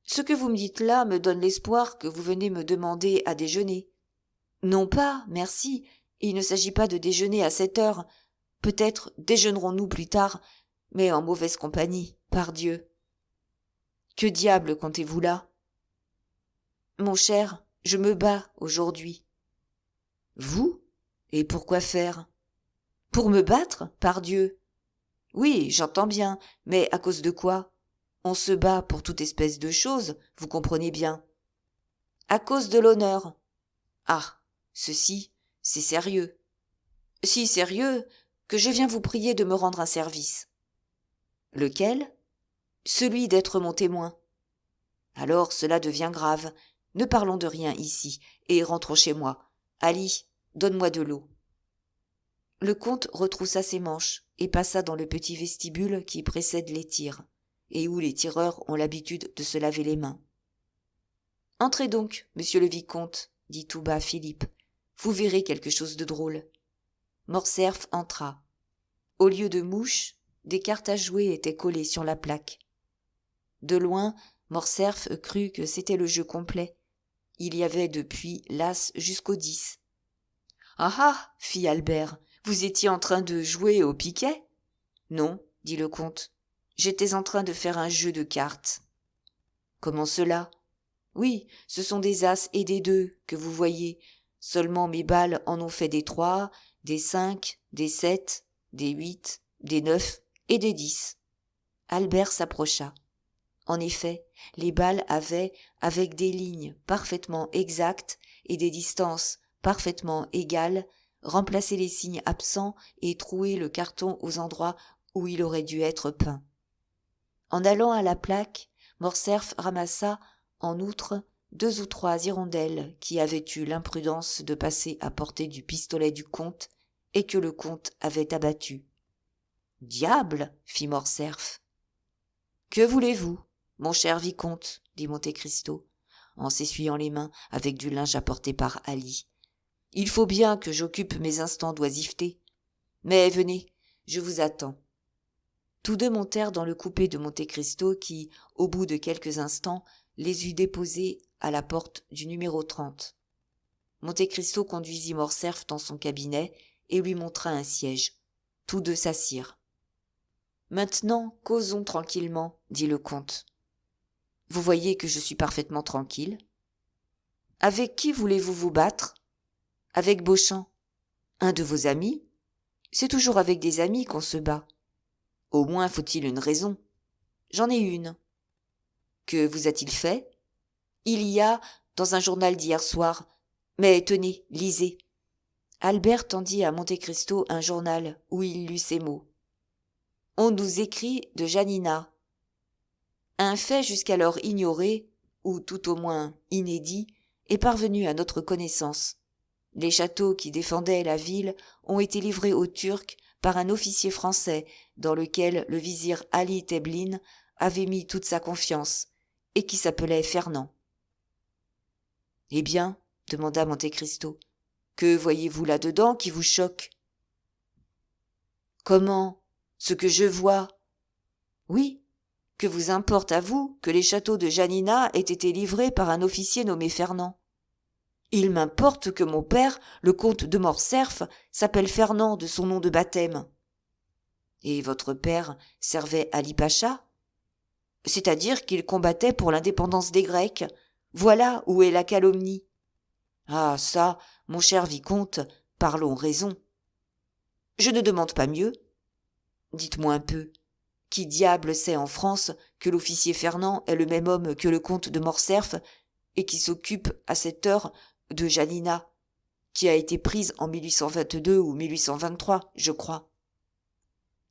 Ce que vous me dites là me donne l'espoir que vous venez me demander à déjeuner. Non pas, merci, il ne s'agit pas de déjeuner à 7 heures. Peut-être déjeunerons-nous plus tard, mais en mauvaise compagnie, pardieu. Que diable comptez-vous là? Mon cher, je me bats aujourd'hui. Vous? Et pourquoi faire? Pour me battre, pardieu. Oui, j'entends bien, mais à cause de quoi? On se bat pour toute espèce de choses, vous comprenez bien. À cause de l'honneur. Ah, ceci, c'est sérieux. Si sérieux que je viens vous prier de me rendre un service. Lequel? Celui d'être mon témoin. Alors cela devient grave. Ne parlons de rien ici, et rentrons chez moi. Ali, donne-moi de l'eau. Le comte retroussa ses manches et passa dans le petit vestibule qui précède les tirs, et où les tireurs ont l'habitude de se laver les mains. « Entrez donc, monsieur le vicomte, dit tout bas Philippe. Vous verrez quelque chose de drôle. » Morcerf entra. Au lieu de mouches, des cartes à jouer étaient collées sur la plaque. De loin, Morcerf crut que c'était le jeu complet. Il y avait depuis l'as jusqu'au 10. « Ah ah !» fit Albert. « Vous étiez en train de jouer au piquet ?»« Non, » dit le comte. « J'étais en train de faire un jeu de cartes. »« Comment cela ?»« Oui, ce sont des as et des 2 que vous voyez. Seulement mes balles en ont fait des 3, des 5, des 7, des 8, des 9 et des 10. » Albert s'approcha. En effet, les balles avaient, avec des lignes parfaitement exactes et des distances parfaitement égales, remplacé les signes absents et troué le carton aux endroits où il aurait dû être peint. En allant à la plaque, Morcerf ramassa, en outre, 2 ou 3 hirondelles qui avaient eu l'imprudence de passer à portée du pistolet du comte et que le comte avait abattues. « Diable !» fit Morcerf. « Que voulez-vous, mon cher vicomte ?» dit Monte Cristo. en s'essuyant les mains avec du linge apporté par Ali. « Il faut bien que j'occupe mes instants d'oisiveté. Mais venez, je vous attends. » Tous deux montèrent dans le coupé de Monte Cristo qui, au bout de quelques instants, les eut déposés à la porte du numéro 30. Monte Cristo conduisit Morcerf dans son cabinet et lui montra un siège. Tous deux s'assirent. « Maintenant, causons tranquillement, » dit le comte. « Vous voyez que je suis parfaitement tranquille. Avec qui voulez-vous vous battre ? Avec Beauchamp. Un de vos amis ? C'est toujours avec des amis qu'on se bat. Au moins faut-il une raison. J'en ai une. Que vous a-t-il fait ? Il y a, dans un journal d'hier soir. Mais tenez, lisez. Albert tendit à Monte Cristo un journal où il lut ces mots. On nous écrit de Janina. Un fait jusqu'alors ignoré, ou tout au moins inédit, est parvenu à notre connaissance. Les châteaux qui défendaient la ville ont été livrés aux Turcs par un officier français dans lequel le vizir Ali Tebelin avait mis toute sa confiance, et qui s'appelait Fernand. « Eh bien, demanda Monte Cristo, que voyez-vous là-dedans qui vous choque ? » ?»« Comment ? Ce que je vois ? » ?»« Oui, que vous importe à vous que les châteaux de Janina aient été livrés par un officier nommé Fernand ? Il m'importe que mon père, le comte de Morcerf, s'appelle Fernand de son nom de baptême. » »« Et votre père servait Ali Pacha ? » ?»« C'est-à-dire qu'il combattait pour l'indépendance des Grecs. Voilà où est la calomnie. » »« Ah, ça, mon cher vicomte, parlons raison. » »« Je ne demande pas mieux. Dites-moi un peu, qui diable sait en France que l'officier Fernand est le même homme que le comte de Morcerf et qui s'occupe à cette heure de Janina, qui a été prise en 1822 ou 1823, je crois.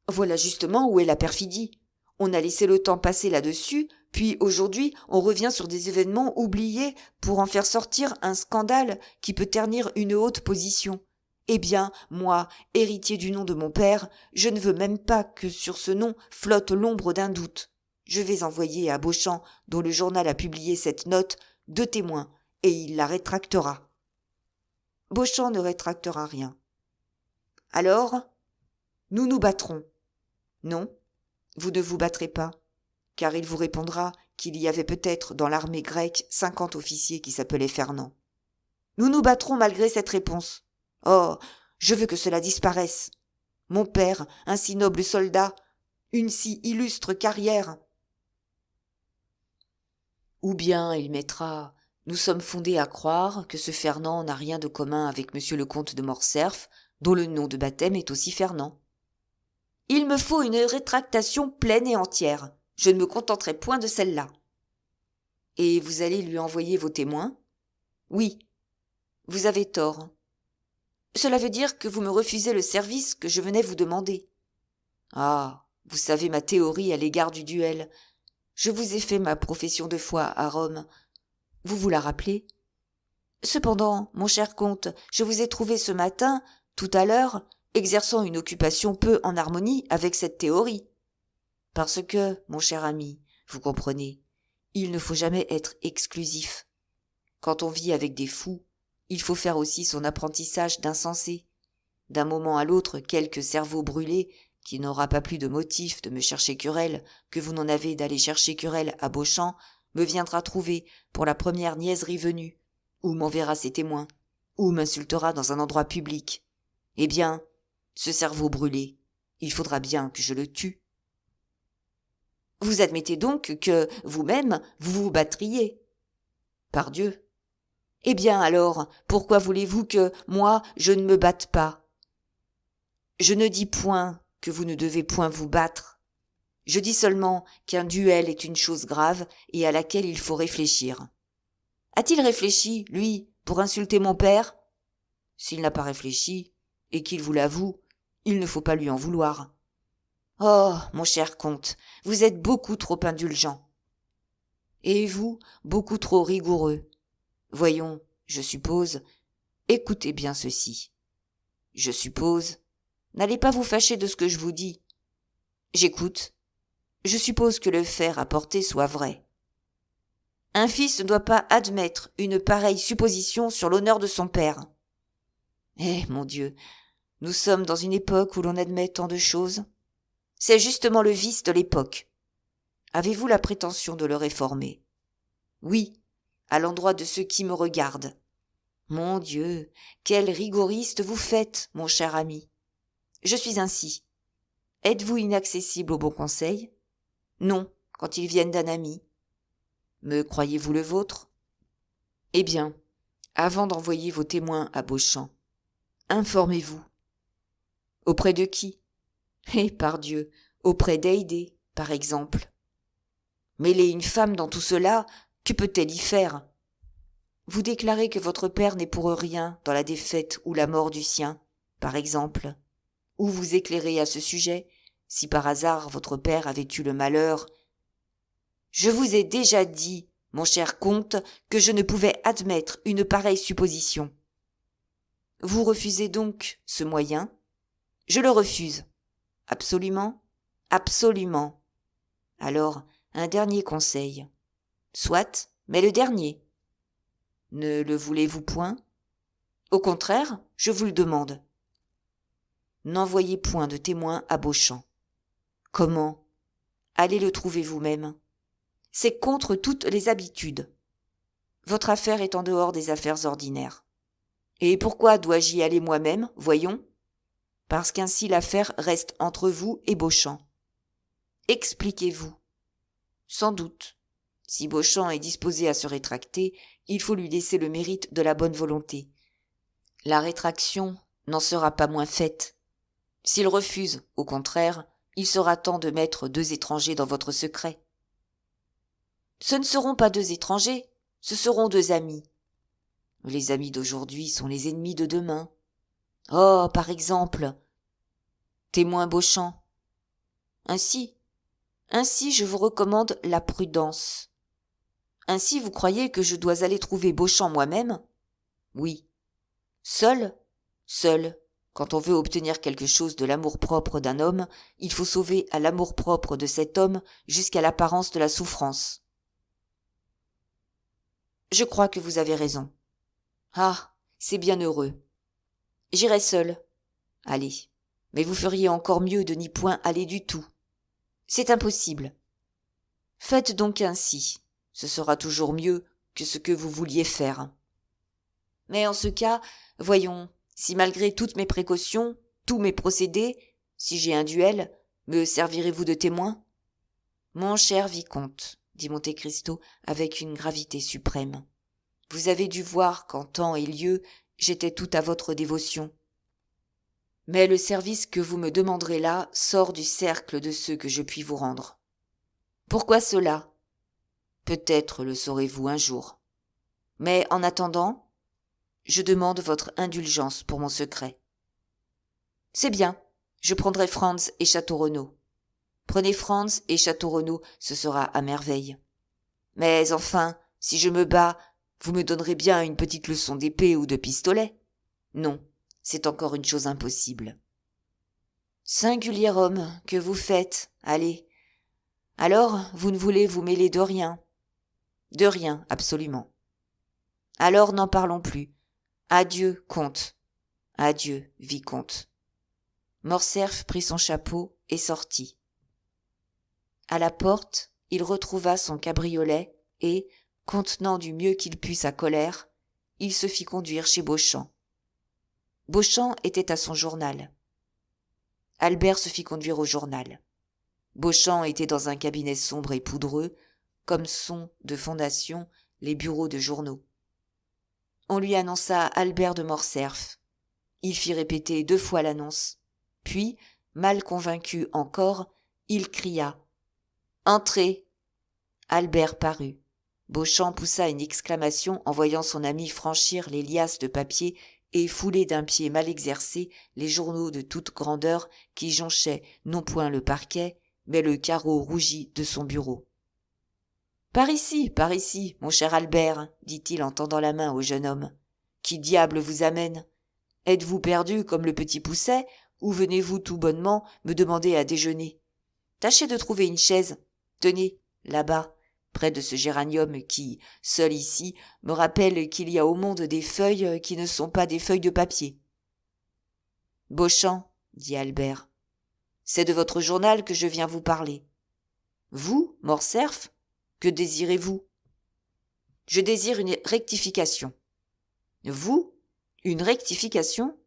Voilà justement où est la perfidie. On a laissé le temps passer là-dessus, puis aujourd'hui on revient sur des événements oubliés pour en faire sortir un scandale qui peut ternir une haute position. Eh bien, moi, héritier du nom de mon père, je ne veux même pas que sur ce nom flotte l'ombre d'un doute. Je vais envoyer à Beauchamp, dont le journal a publié cette note, 2 témoins, et il la rétractera. Beauchamp ne rétractera rien. Alors, nous nous battrons. Non, vous ne vous battrez pas, car il vous répondra qu'il y avait peut-être dans l'armée grecque 50 officiers qui s'appelaient Fernand. Nous nous battrons malgré cette réponse. Oh, je veux que cela disparaisse. Mon père, un si noble soldat, une si illustre carrière. Ou bien il mettra « Nous sommes fondés à croire que ce Fernand n'a rien de commun avec monsieur le comte de Morcerf, dont le nom de baptême est aussi Fernand. » Il me faut une rétractation pleine et entière. Je ne me contenterai point de celle-là. Et vous allez lui envoyer vos témoins ? Oui. Vous avez tort. Cela veut dire que vous me refusez le service que je venais vous demander. Ah, vous savez ma théorie à l'égard du duel. Je vous ai fait ma profession de foi à Rome. Vous vous la rappelez ? Cependant, mon cher comte, je vous ai trouvé ce matin, tout à l'heure, exerçant une occupation peu en harmonie avec cette théorie. Parce que, mon cher ami, vous comprenez, il ne faut jamais être exclusif. Quand on vit avec des fous, il faut faire aussi son apprentissage d'insensé. D'un moment à l'autre, quelque cerveau brûlé, qui n'aura pas plus de motif de me chercher querelle que vous n'en avez d'aller chercher querelle à Beauchamp, me viendra trouver pour la première niaiserie venue, ou m'enverra ses témoins, ou m'insultera dans un endroit public. Eh bien, ce cerveau brûlé, il faudra bien que je le tue. Vous admettez donc que, vous-même, vous vous battriez. Pardieu. Eh bien alors, pourquoi voulez-vous que, moi, je ne me batte pas ? Je ne dis point que vous ne devez point vous battre. Je dis seulement qu'un duel est une chose grave et à laquelle il faut réfléchir. A-t-il réfléchi, lui, pour insulter mon père ? S'il n'a pas réfléchi, et qu'il vous l'avoue, il ne faut pas lui en vouloir. Oh, mon cher comte, vous êtes beaucoup trop indulgent. Et vous, beaucoup trop rigoureux. Voyons, je suppose, écoutez bien ceci. Je suppose, n'allez pas vous fâcher de ce que je vous dis. J'écoute. Je suppose que le fait rapporté soit vrai. Un fils ne doit pas admettre une pareille supposition sur l'honneur de son père. Eh, mon Dieu, nous sommes dans une époque où l'on admet tant de choses. C'est justement le vice de l'époque. Avez-vous la prétention de le réformer? Oui, à l'endroit de ceux qui me regardent. Mon Dieu, quel rigoriste vous faites, mon cher ami. Je suis ainsi. Êtes-vous inaccessible aux bons conseils? Non, quand ils viennent d'un ami. Me croyez-vous le vôtre? Eh bien, avant d'envoyer vos témoins à Beauchamp, informez-vous. Auprès de qui? Eh, pardieu, auprès d'Haydée, par exemple. Mêler une femme dans tout cela, que peut-elle y faire? Vous déclarez que votre père n'est pour rien dans la défaite ou la mort du sien, par exemple. Ou vous éclairez à ce sujet, si par hasard votre père avait eu le malheur. Je vous ai déjà dit, mon cher comte, que je ne pouvais admettre une pareille supposition. Vous refusez donc ce moyen? Je le refuse. Absolument? Absolument. Alors, un dernier conseil. Soit, mais le dernier. Ne le voulez-vous point? Au contraire, je vous le demande. N'envoyez point de témoin à Beauchamp. Comment? Allez le trouver vous-même. C'est contre toutes les habitudes. Votre affaire est en dehors des affaires ordinaires. Et pourquoi dois-je y aller moi-même, voyons? Parce qu'ainsi l'affaire reste entre vous et Beauchamp. Expliquez-vous. Sans doute. Si Beauchamp est disposé à se rétracter, il faut lui laisser le mérite de la bonne volonté. La rétraction n'en sera pas moins faite. S'il refuse, au contraire, il sera temps de mettre 2 étrangers dans votre secret. Ce ne seront pas 2 étrangers, ce seront 2 amis. Les amis d'aujourd'hui sont les ennemis de demain. Oh, par exemple, témoin Beauchamp. Ainsi je vous recommande la prudence. Ainsi vous croyez que je dois aller trouver Beauchamp moi-même? Oui. Seul? Seul. Quand on veut obtenir quelque chose de l'amour-propre d'un homme, il faut sauver à l'amour-propre de cet homme jusqu'à l'apparence de la souffrance. Je crois que vous avez raison. Ah, c'est bien heureux. J'irai seul. Allez, mais vous feriez encore mieux de n'y point aller du tout. C'est impossible. Faites donc ainsi. Ce sera toujours mieux que ce que vous vouliez faire. Mais en ce cas, voyons, si malgré toutes mes précautions, tous mes procédés, si j'ai un duel, me servirez-vous de témoin? Mon cher vicomte, dit Monte Cristo avec une gravité suprême, vous avez dû voir qu'en temps et lieu, j'étais tout à votre dévotion. Mais le service que vous me demanderez là sort du cercle de ceux que je puis vous rendre. Pourquoi cela? Peut-être le saurez-vous un jour. Mais en attendant, je demande votre indulgence pour mon secret. C'est bien, je prendrai Franz et Château Renaud. Prenez Franz et Château Renaud, ce sera à merveille. Mais enfin, si je me bats, vous me donnerez bien une petite leçon d'épée ou de pistolet? Non, c'est encore une chose impossible. Singulier homme que vous faites, allez. Alors, vous ne voulez vous mêler de rien? De rien, absolument. Alors n'en parlons plus. Adieu, comte. Adieu, vicomte. Morcerf prit son chapeau et sortit. À la porte, il retrouva son cabriolet et, contenant du mieux qu'il put sa colère, il se fit conduire chez Beauchamp. Beauchamp était à son journal. Albert se fit conduire au journal. Beauchamp était dans un cabinet sombre et poudreux, comme sont, de fondation, les bureaux de journaux. On lui annonça Albert de Morcerf. Il fit répéter 2 fois l'annonce. Puis, mal convaincu encore, il cria « Entrez !» Albert parut. Beauchamp poussa une exclamation en voyant son ami franchir les liasses de papier et fouler d'un pied mal exercé les journaux de toute grandeur qui jonchaient non point le parquet, mais le carreau rougi de son bureau. « Par ici, mon cher Albert, dit-il en tendant la main au jeune homme. Qui diable vous amène? Êtes-vous perdu comme le petit Pousset, ou venez-vous tout bonnement me demander à déjeuner? Tâchez de trouver une chaise. Tenez, là-bas, près de ce géranium qui, seul ici, me rappelle qu'il y a au monde des feuilles qui ne sont pas des feuilles de papier. Beauchamp, dit Albert, c'est de votre journal que je viens vous parler. Vous, Morcerf, que désirez-vous? Je désire une rectification. Vous, une rectification?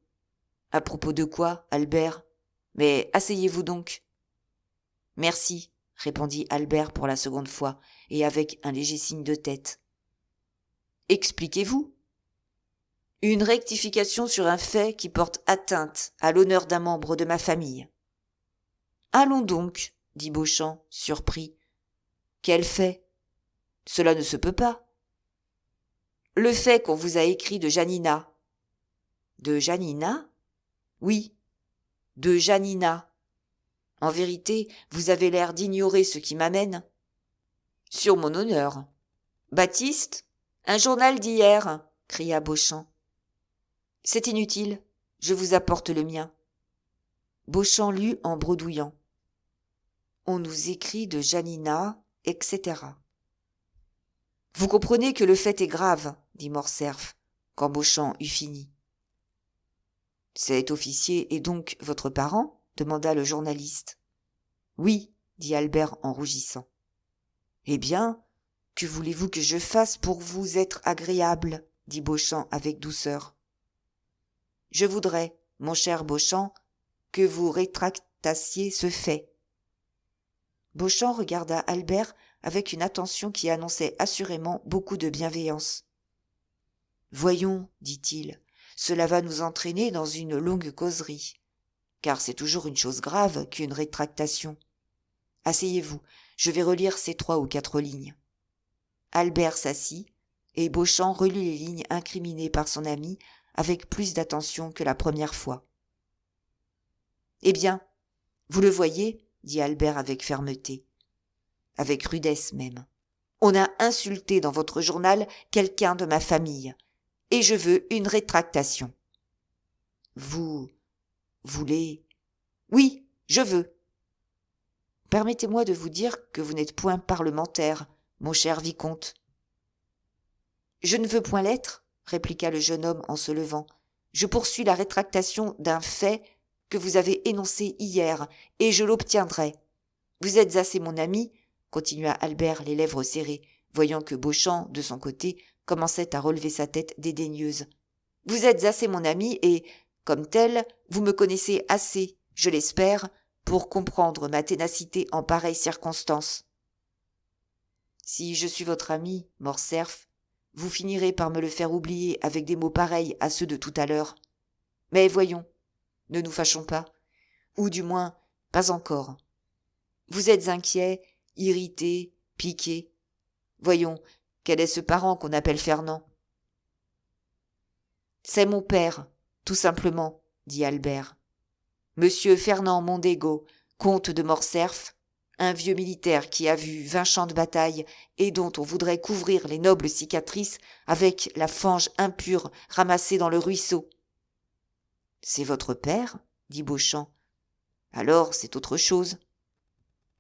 À propos de quoi, Albert? Mais asseyez-vous donc. Merci, répondit Albert pour la seconde fois, et avec un léger signe de tête. Expliquez-vous. Une rectification sur un fait qui porte atteinte à l'honneur d'un membre de ma famille. Allons donc, dit Beauchamp, surpris. Quel fait? Cela ne se peut pas. Le fait qu'on vous a écrit de Janina. De Janina? Oui, de Janina. En vérité, vous avez l'air d'ignorer ce qui m'amène. Sur mon honneur. Baptiste, un journal d'hier, cria Beauchamp. C'est inutile, je vous apporte le mien. Beauchamp lut en bredouillant. On nous écrit de Janina, etc. Vous comprenez que le fait est grave, dit Morcerf, quand Beauchamp eut fini. Cet officier est donc votre parent? Demanda le journaliste. Oui, dit Albert en rougissant. Eh bien, que voulez-vous que je fasse pour vous être agréable? Dit Beauchamp avec douceur. Je voudrais, mon cher Beauchamp, que vous rétractassiez ce fait. Beauchamp regarda Albert avec une attention qui annonçait assurément beaucoup de bienveillance. Voyons, dit-il, cela va nous entraîner dans une longue causerie, car c'est toujours une chose grave qu'une rétractation. Asseyez-vous, je vais relire ces 3 ou 4 lignes. Albert s'assit, et Beauchamp relut les lignes incriminées par son ami avec plus d'attention que la première fois. Eh bien, vous le voyez, dit Albert avec fermeté, avec rudesse même. On a insulté dans votre journal quelqu'un de ma famille, et je veux une rétractation. Vous voulez? Oui, je veux. Permettez-moi de vous dire que vous n'êtes point parlementaire, mon cher vicomte. Je ne veux point l'être, répliqua le jeune homme en se levant. Je poursuis la rétractation d'un fait que vous avez énoncé hier, et je l'obtiendrai. Vous êtes assez mon ami, continua Albert les lèvres serrées, voyant que Beauchamp, de son côté, commençait à relever sa tête dédaigneuse. Vous êtes assez mon ami, et, comme tel, vous me connaissez assez, je l'espère, pour comprendre ma ténacité en pareille circonstance. Si je suis votre ami, Morcerf, vous finirez par me le faire oublier avec des mots pareils à ceux de tout à l'heure. Mais voyons, ne nous fâchons pas, ou du moins, pas encore. Vous êtes inquiet, irrité, piqué. Voyons, quel est ce parent qu'on appelle Fernand? C'est mon père, tout simplement, dit Albert. Monsieur Fernand Mondego, comte de Morcerf, un vieux militaire qui a vu 20 champs de bataille et dont on voudrait couvrir les nobles cicatrices avec la fange impure ramassée dans le ruisseau. C'est votre père? Dit Beauchamp. Alors c'est autre chose.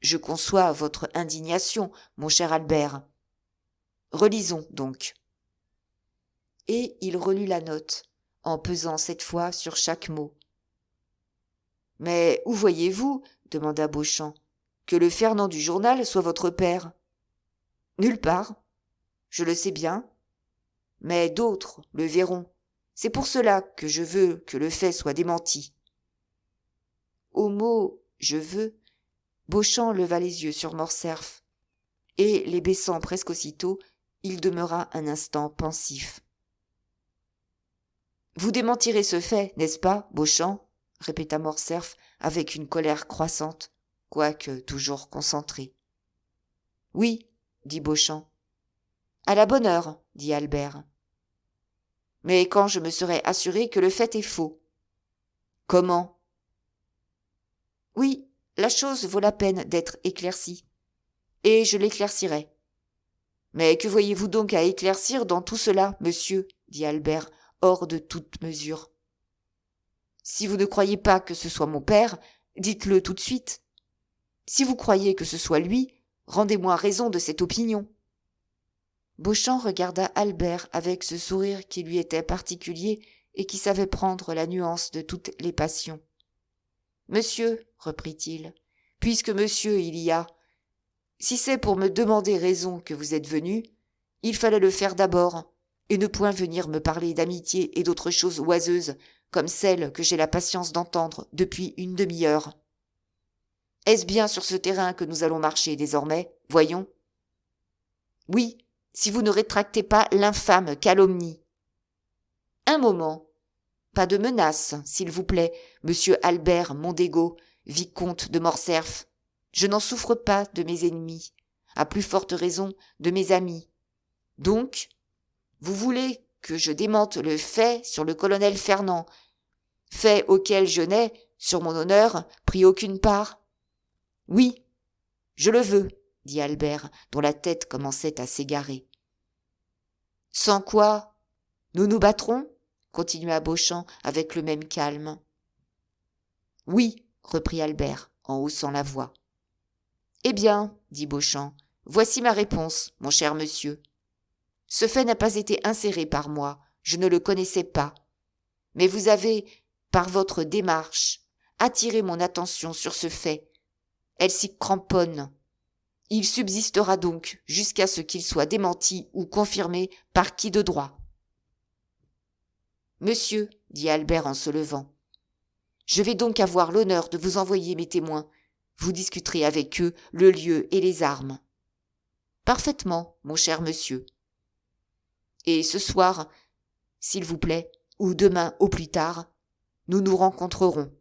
Je conçois votre indignation, mon cher Albert. Relisons donc. Et il relut la note, en pesant cette fois sur chaque mot. Mais où voyez-vous, demanda Beauchamp, que le Fernand du journal soit votre père? Nulle part. Je le sais bien. Mais d'autres le verront. C'est pour cela que je veux que le fait soit démenti. Au mot « je veux », Beauchamp leva les yeux sur Morcerf, et, les baissant presque aussitôt, il demeura un instant pensif. « Vous démentirez ce fait, n'est-ce pas, Beauchamp ?» répéta Morcerf avec une colère croissante, quoique toujours concentrée. « Oui, dit Beauchamp. « À la bonne heure, dit Albert. « Mais quand je me serai assuré que le fait est faux. »« Comment ?»« Oui, la chose vaut la peine d'être éclaircie, et je l'éclaircirai. »« Mais que voyez-vous donc à éclaircir dans tout cela, monsieur ?» dit Albert, hors de toute mesure. « Si vous ne croyez pas que ce soit mon père, dites-le tout de suite. Si vous croyez que ce soit lui, Rendez-moi raison de cette opinion. » Beauchamp regarda Albert avec ce sourire qui lui était particulier et qui savait prendre la nuance de toutes les passions. « Monsieur, reprit-il, puisque monsieur il y a, si c'est pour me demander raison que vous êtes venu, il fallait le faire d'abord, et ne point venir me parler d'amitié et d'autres choses oiseuses, comme celles que j'ai la patience d'entendre depuis une demi-heure. Est-ce bien sur ce terrain que nous allons marcher désormais, voyons ? Oui, si vous ne rétractez pas l'infâme calomnie. Un moment. Pas de menaces, s'il vous plaît, monsieur Albert Mondego, vicomte de Morcerf. Je n'en souffre pas de mes ennemis, à plus forte raison de mes amis. Donc, vous voulez que je démente le fait sur le colonel Fernand, fait auquel je n'ai, sur mon honneur, pris aucune part ? Oui, je le veux, dit Albert, dont la tête commençait à s'égarer. Sans quoi, nous nous battrons ? Continua Beauchamp avec le même calme. Oui, reprit Albert, en haussant la voix. Eh bien, dit Beauchamp, voici ma réponse, mon cher monsieur. Ce fait n'a pas été inséré par moi, je ne le connaissais pas. Mais vous avez, par votre démarche, attiré mon attention sur ce fait. Elle s'y cramponne. Il subsistera donc jusqu'à ce qu'il soit démenti ou confirmé par qui de droit. Monsieur, dit Albert en se levant, je vais donc avoir l'honneur de vous envoyer mes témoins. Vous discuterez avec eux le lieu et les armes. Parfaitement, mon cher monsieur. Et ce soir, s'il vous plaît, ou demain au plus tard, nous nous rencontrerons.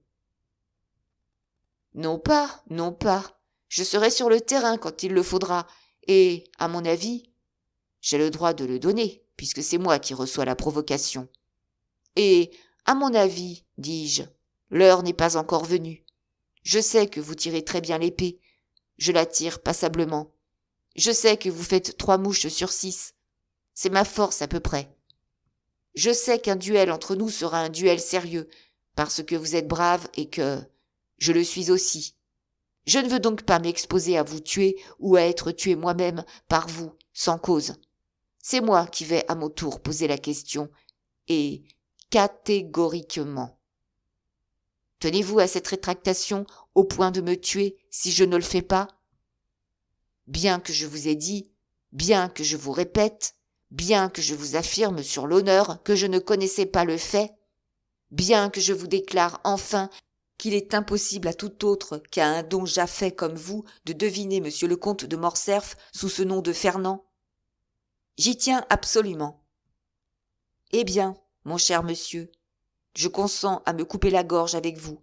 Non pas, non pas. Je serai sur le terrain quand il le faudra, et, à mon avis, j'ai le droit de le donner, puisque c'est moi qui reçois la provocation. Et, à mon avis, dis-je, l'heure n'est pas encore venue. Je sais que vous tirez très bien l'épée. Je la tire passablement. Je sais que vous faites 3 mouches sur 6. C'est ma force à peu près. Je sais qu'un duel entre nous sera un duel sérieux, parce que vous êtes brave et que je le suis aussi. Je ne veux donc pas m'exposer à vous tuer ou à être tué moi-même par vous, sans cause. C'est moi qui vais à mon tour poser la question, et catégoriquement. Tenez-vous à cette rétractation au point de me tuer si je ne le fais pas ? Bien que je vous ai dit, bien que je vous répète, bien que je vous affirme sur l'honneur que je ne connaissais pas le fait, bien que je vous déclare enfin qu'il est impossible à tout autre qu'à un don jaffé comme vous de deviner monsieur le comte de Morcerf sous ce nom de Fernand. J'y tiens absolument. Eh bien, mon cher monsieur, je consens à me couper la gorge avec vous,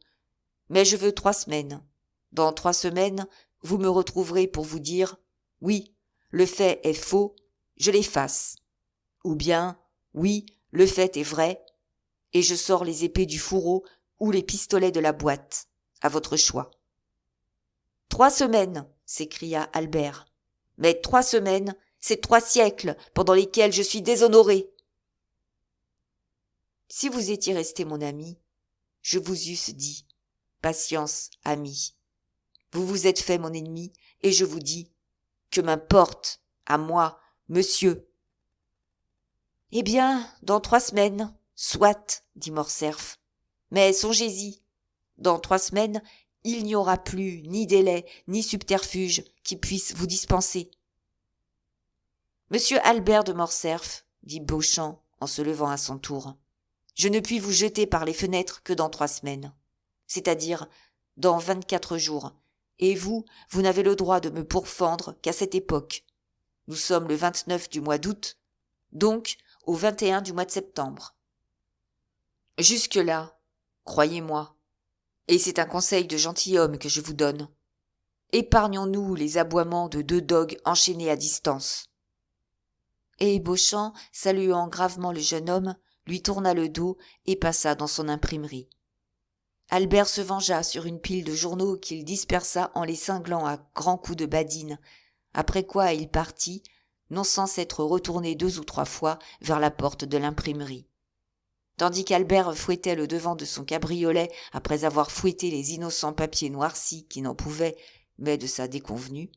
mais je veux 3 semaines. Dans 3 semaines, vous me retrouverez pour vous dire « Oui, le fait est faux, je l'efface » ou bien « Oui, le fait est vrai » et je sors les épées du fourreau ou les pistolets de la boîte, à votre choix. 3 semaines, s'écria Albert. Mais 3 semaines, c'est 3 siècles pendant lesquels je suis déshonoré. Si vous étiez resté mon ami, je vous eusse dit, patience, ami. Vous vous êtes fait mon ennemi, et je vous dis, que m'importe, à moi, monsieur. Eh bien, dans 3 semaines, soit, dit Morcerf. Mais songez-y, dans 3 semaines, il n'y aura plus ni délai, ni subterfuge qui puisse vous dispenser. Monsieur Albert de Morcerf, dit Beauchamp en se levant à son tour, je ne puis vous jeter par les fenêtres que dans 3 semaines, c'est-à-dire dans 24 jours, et vous n'avez le droit de me pourfendre qu'à cette époque. Nous sommes le 29 du mois d'août, donc au 21 du mois de septembre. Jusque-là, croyez-moi, et c'est un conseil de gentilhomme que je vous donne, épargnons-nous les aboiements de 2 dogues enchaînés à distance. Et Beauchamp, saluant gravement le jeune homme, lui tourna le dos et passa dans son imprimerie. Albert se vengea sur une pile de journaux qu'il dispersa en les cinglant à grands coups de badine, après quoi il partit, non sans s'être retourné 2 ou 3 fois vers la porte de l'imprimerie. Tandis qu'Albert fouettait le devant de son cabriolet après avoir fouetté les innocents papiers noircis qui n'en pouvaient, mais de sa déconvenue,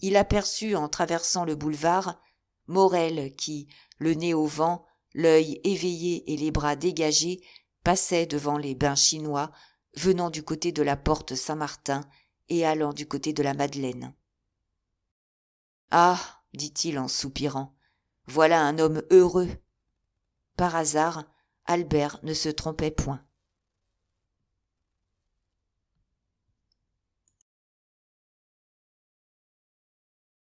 il aperçut en traversant le boulevard Morel qui, le nez au vent, l'œil éveillé et les bras dégagés, passait devant les bains chinois, venant du côté de la porte Saint-Martin et allant du côté de la Madeleine. « Ah !» dit-il en soupirant, « voilà un homme heureux !» Par hasard, Albert ne se trompait point.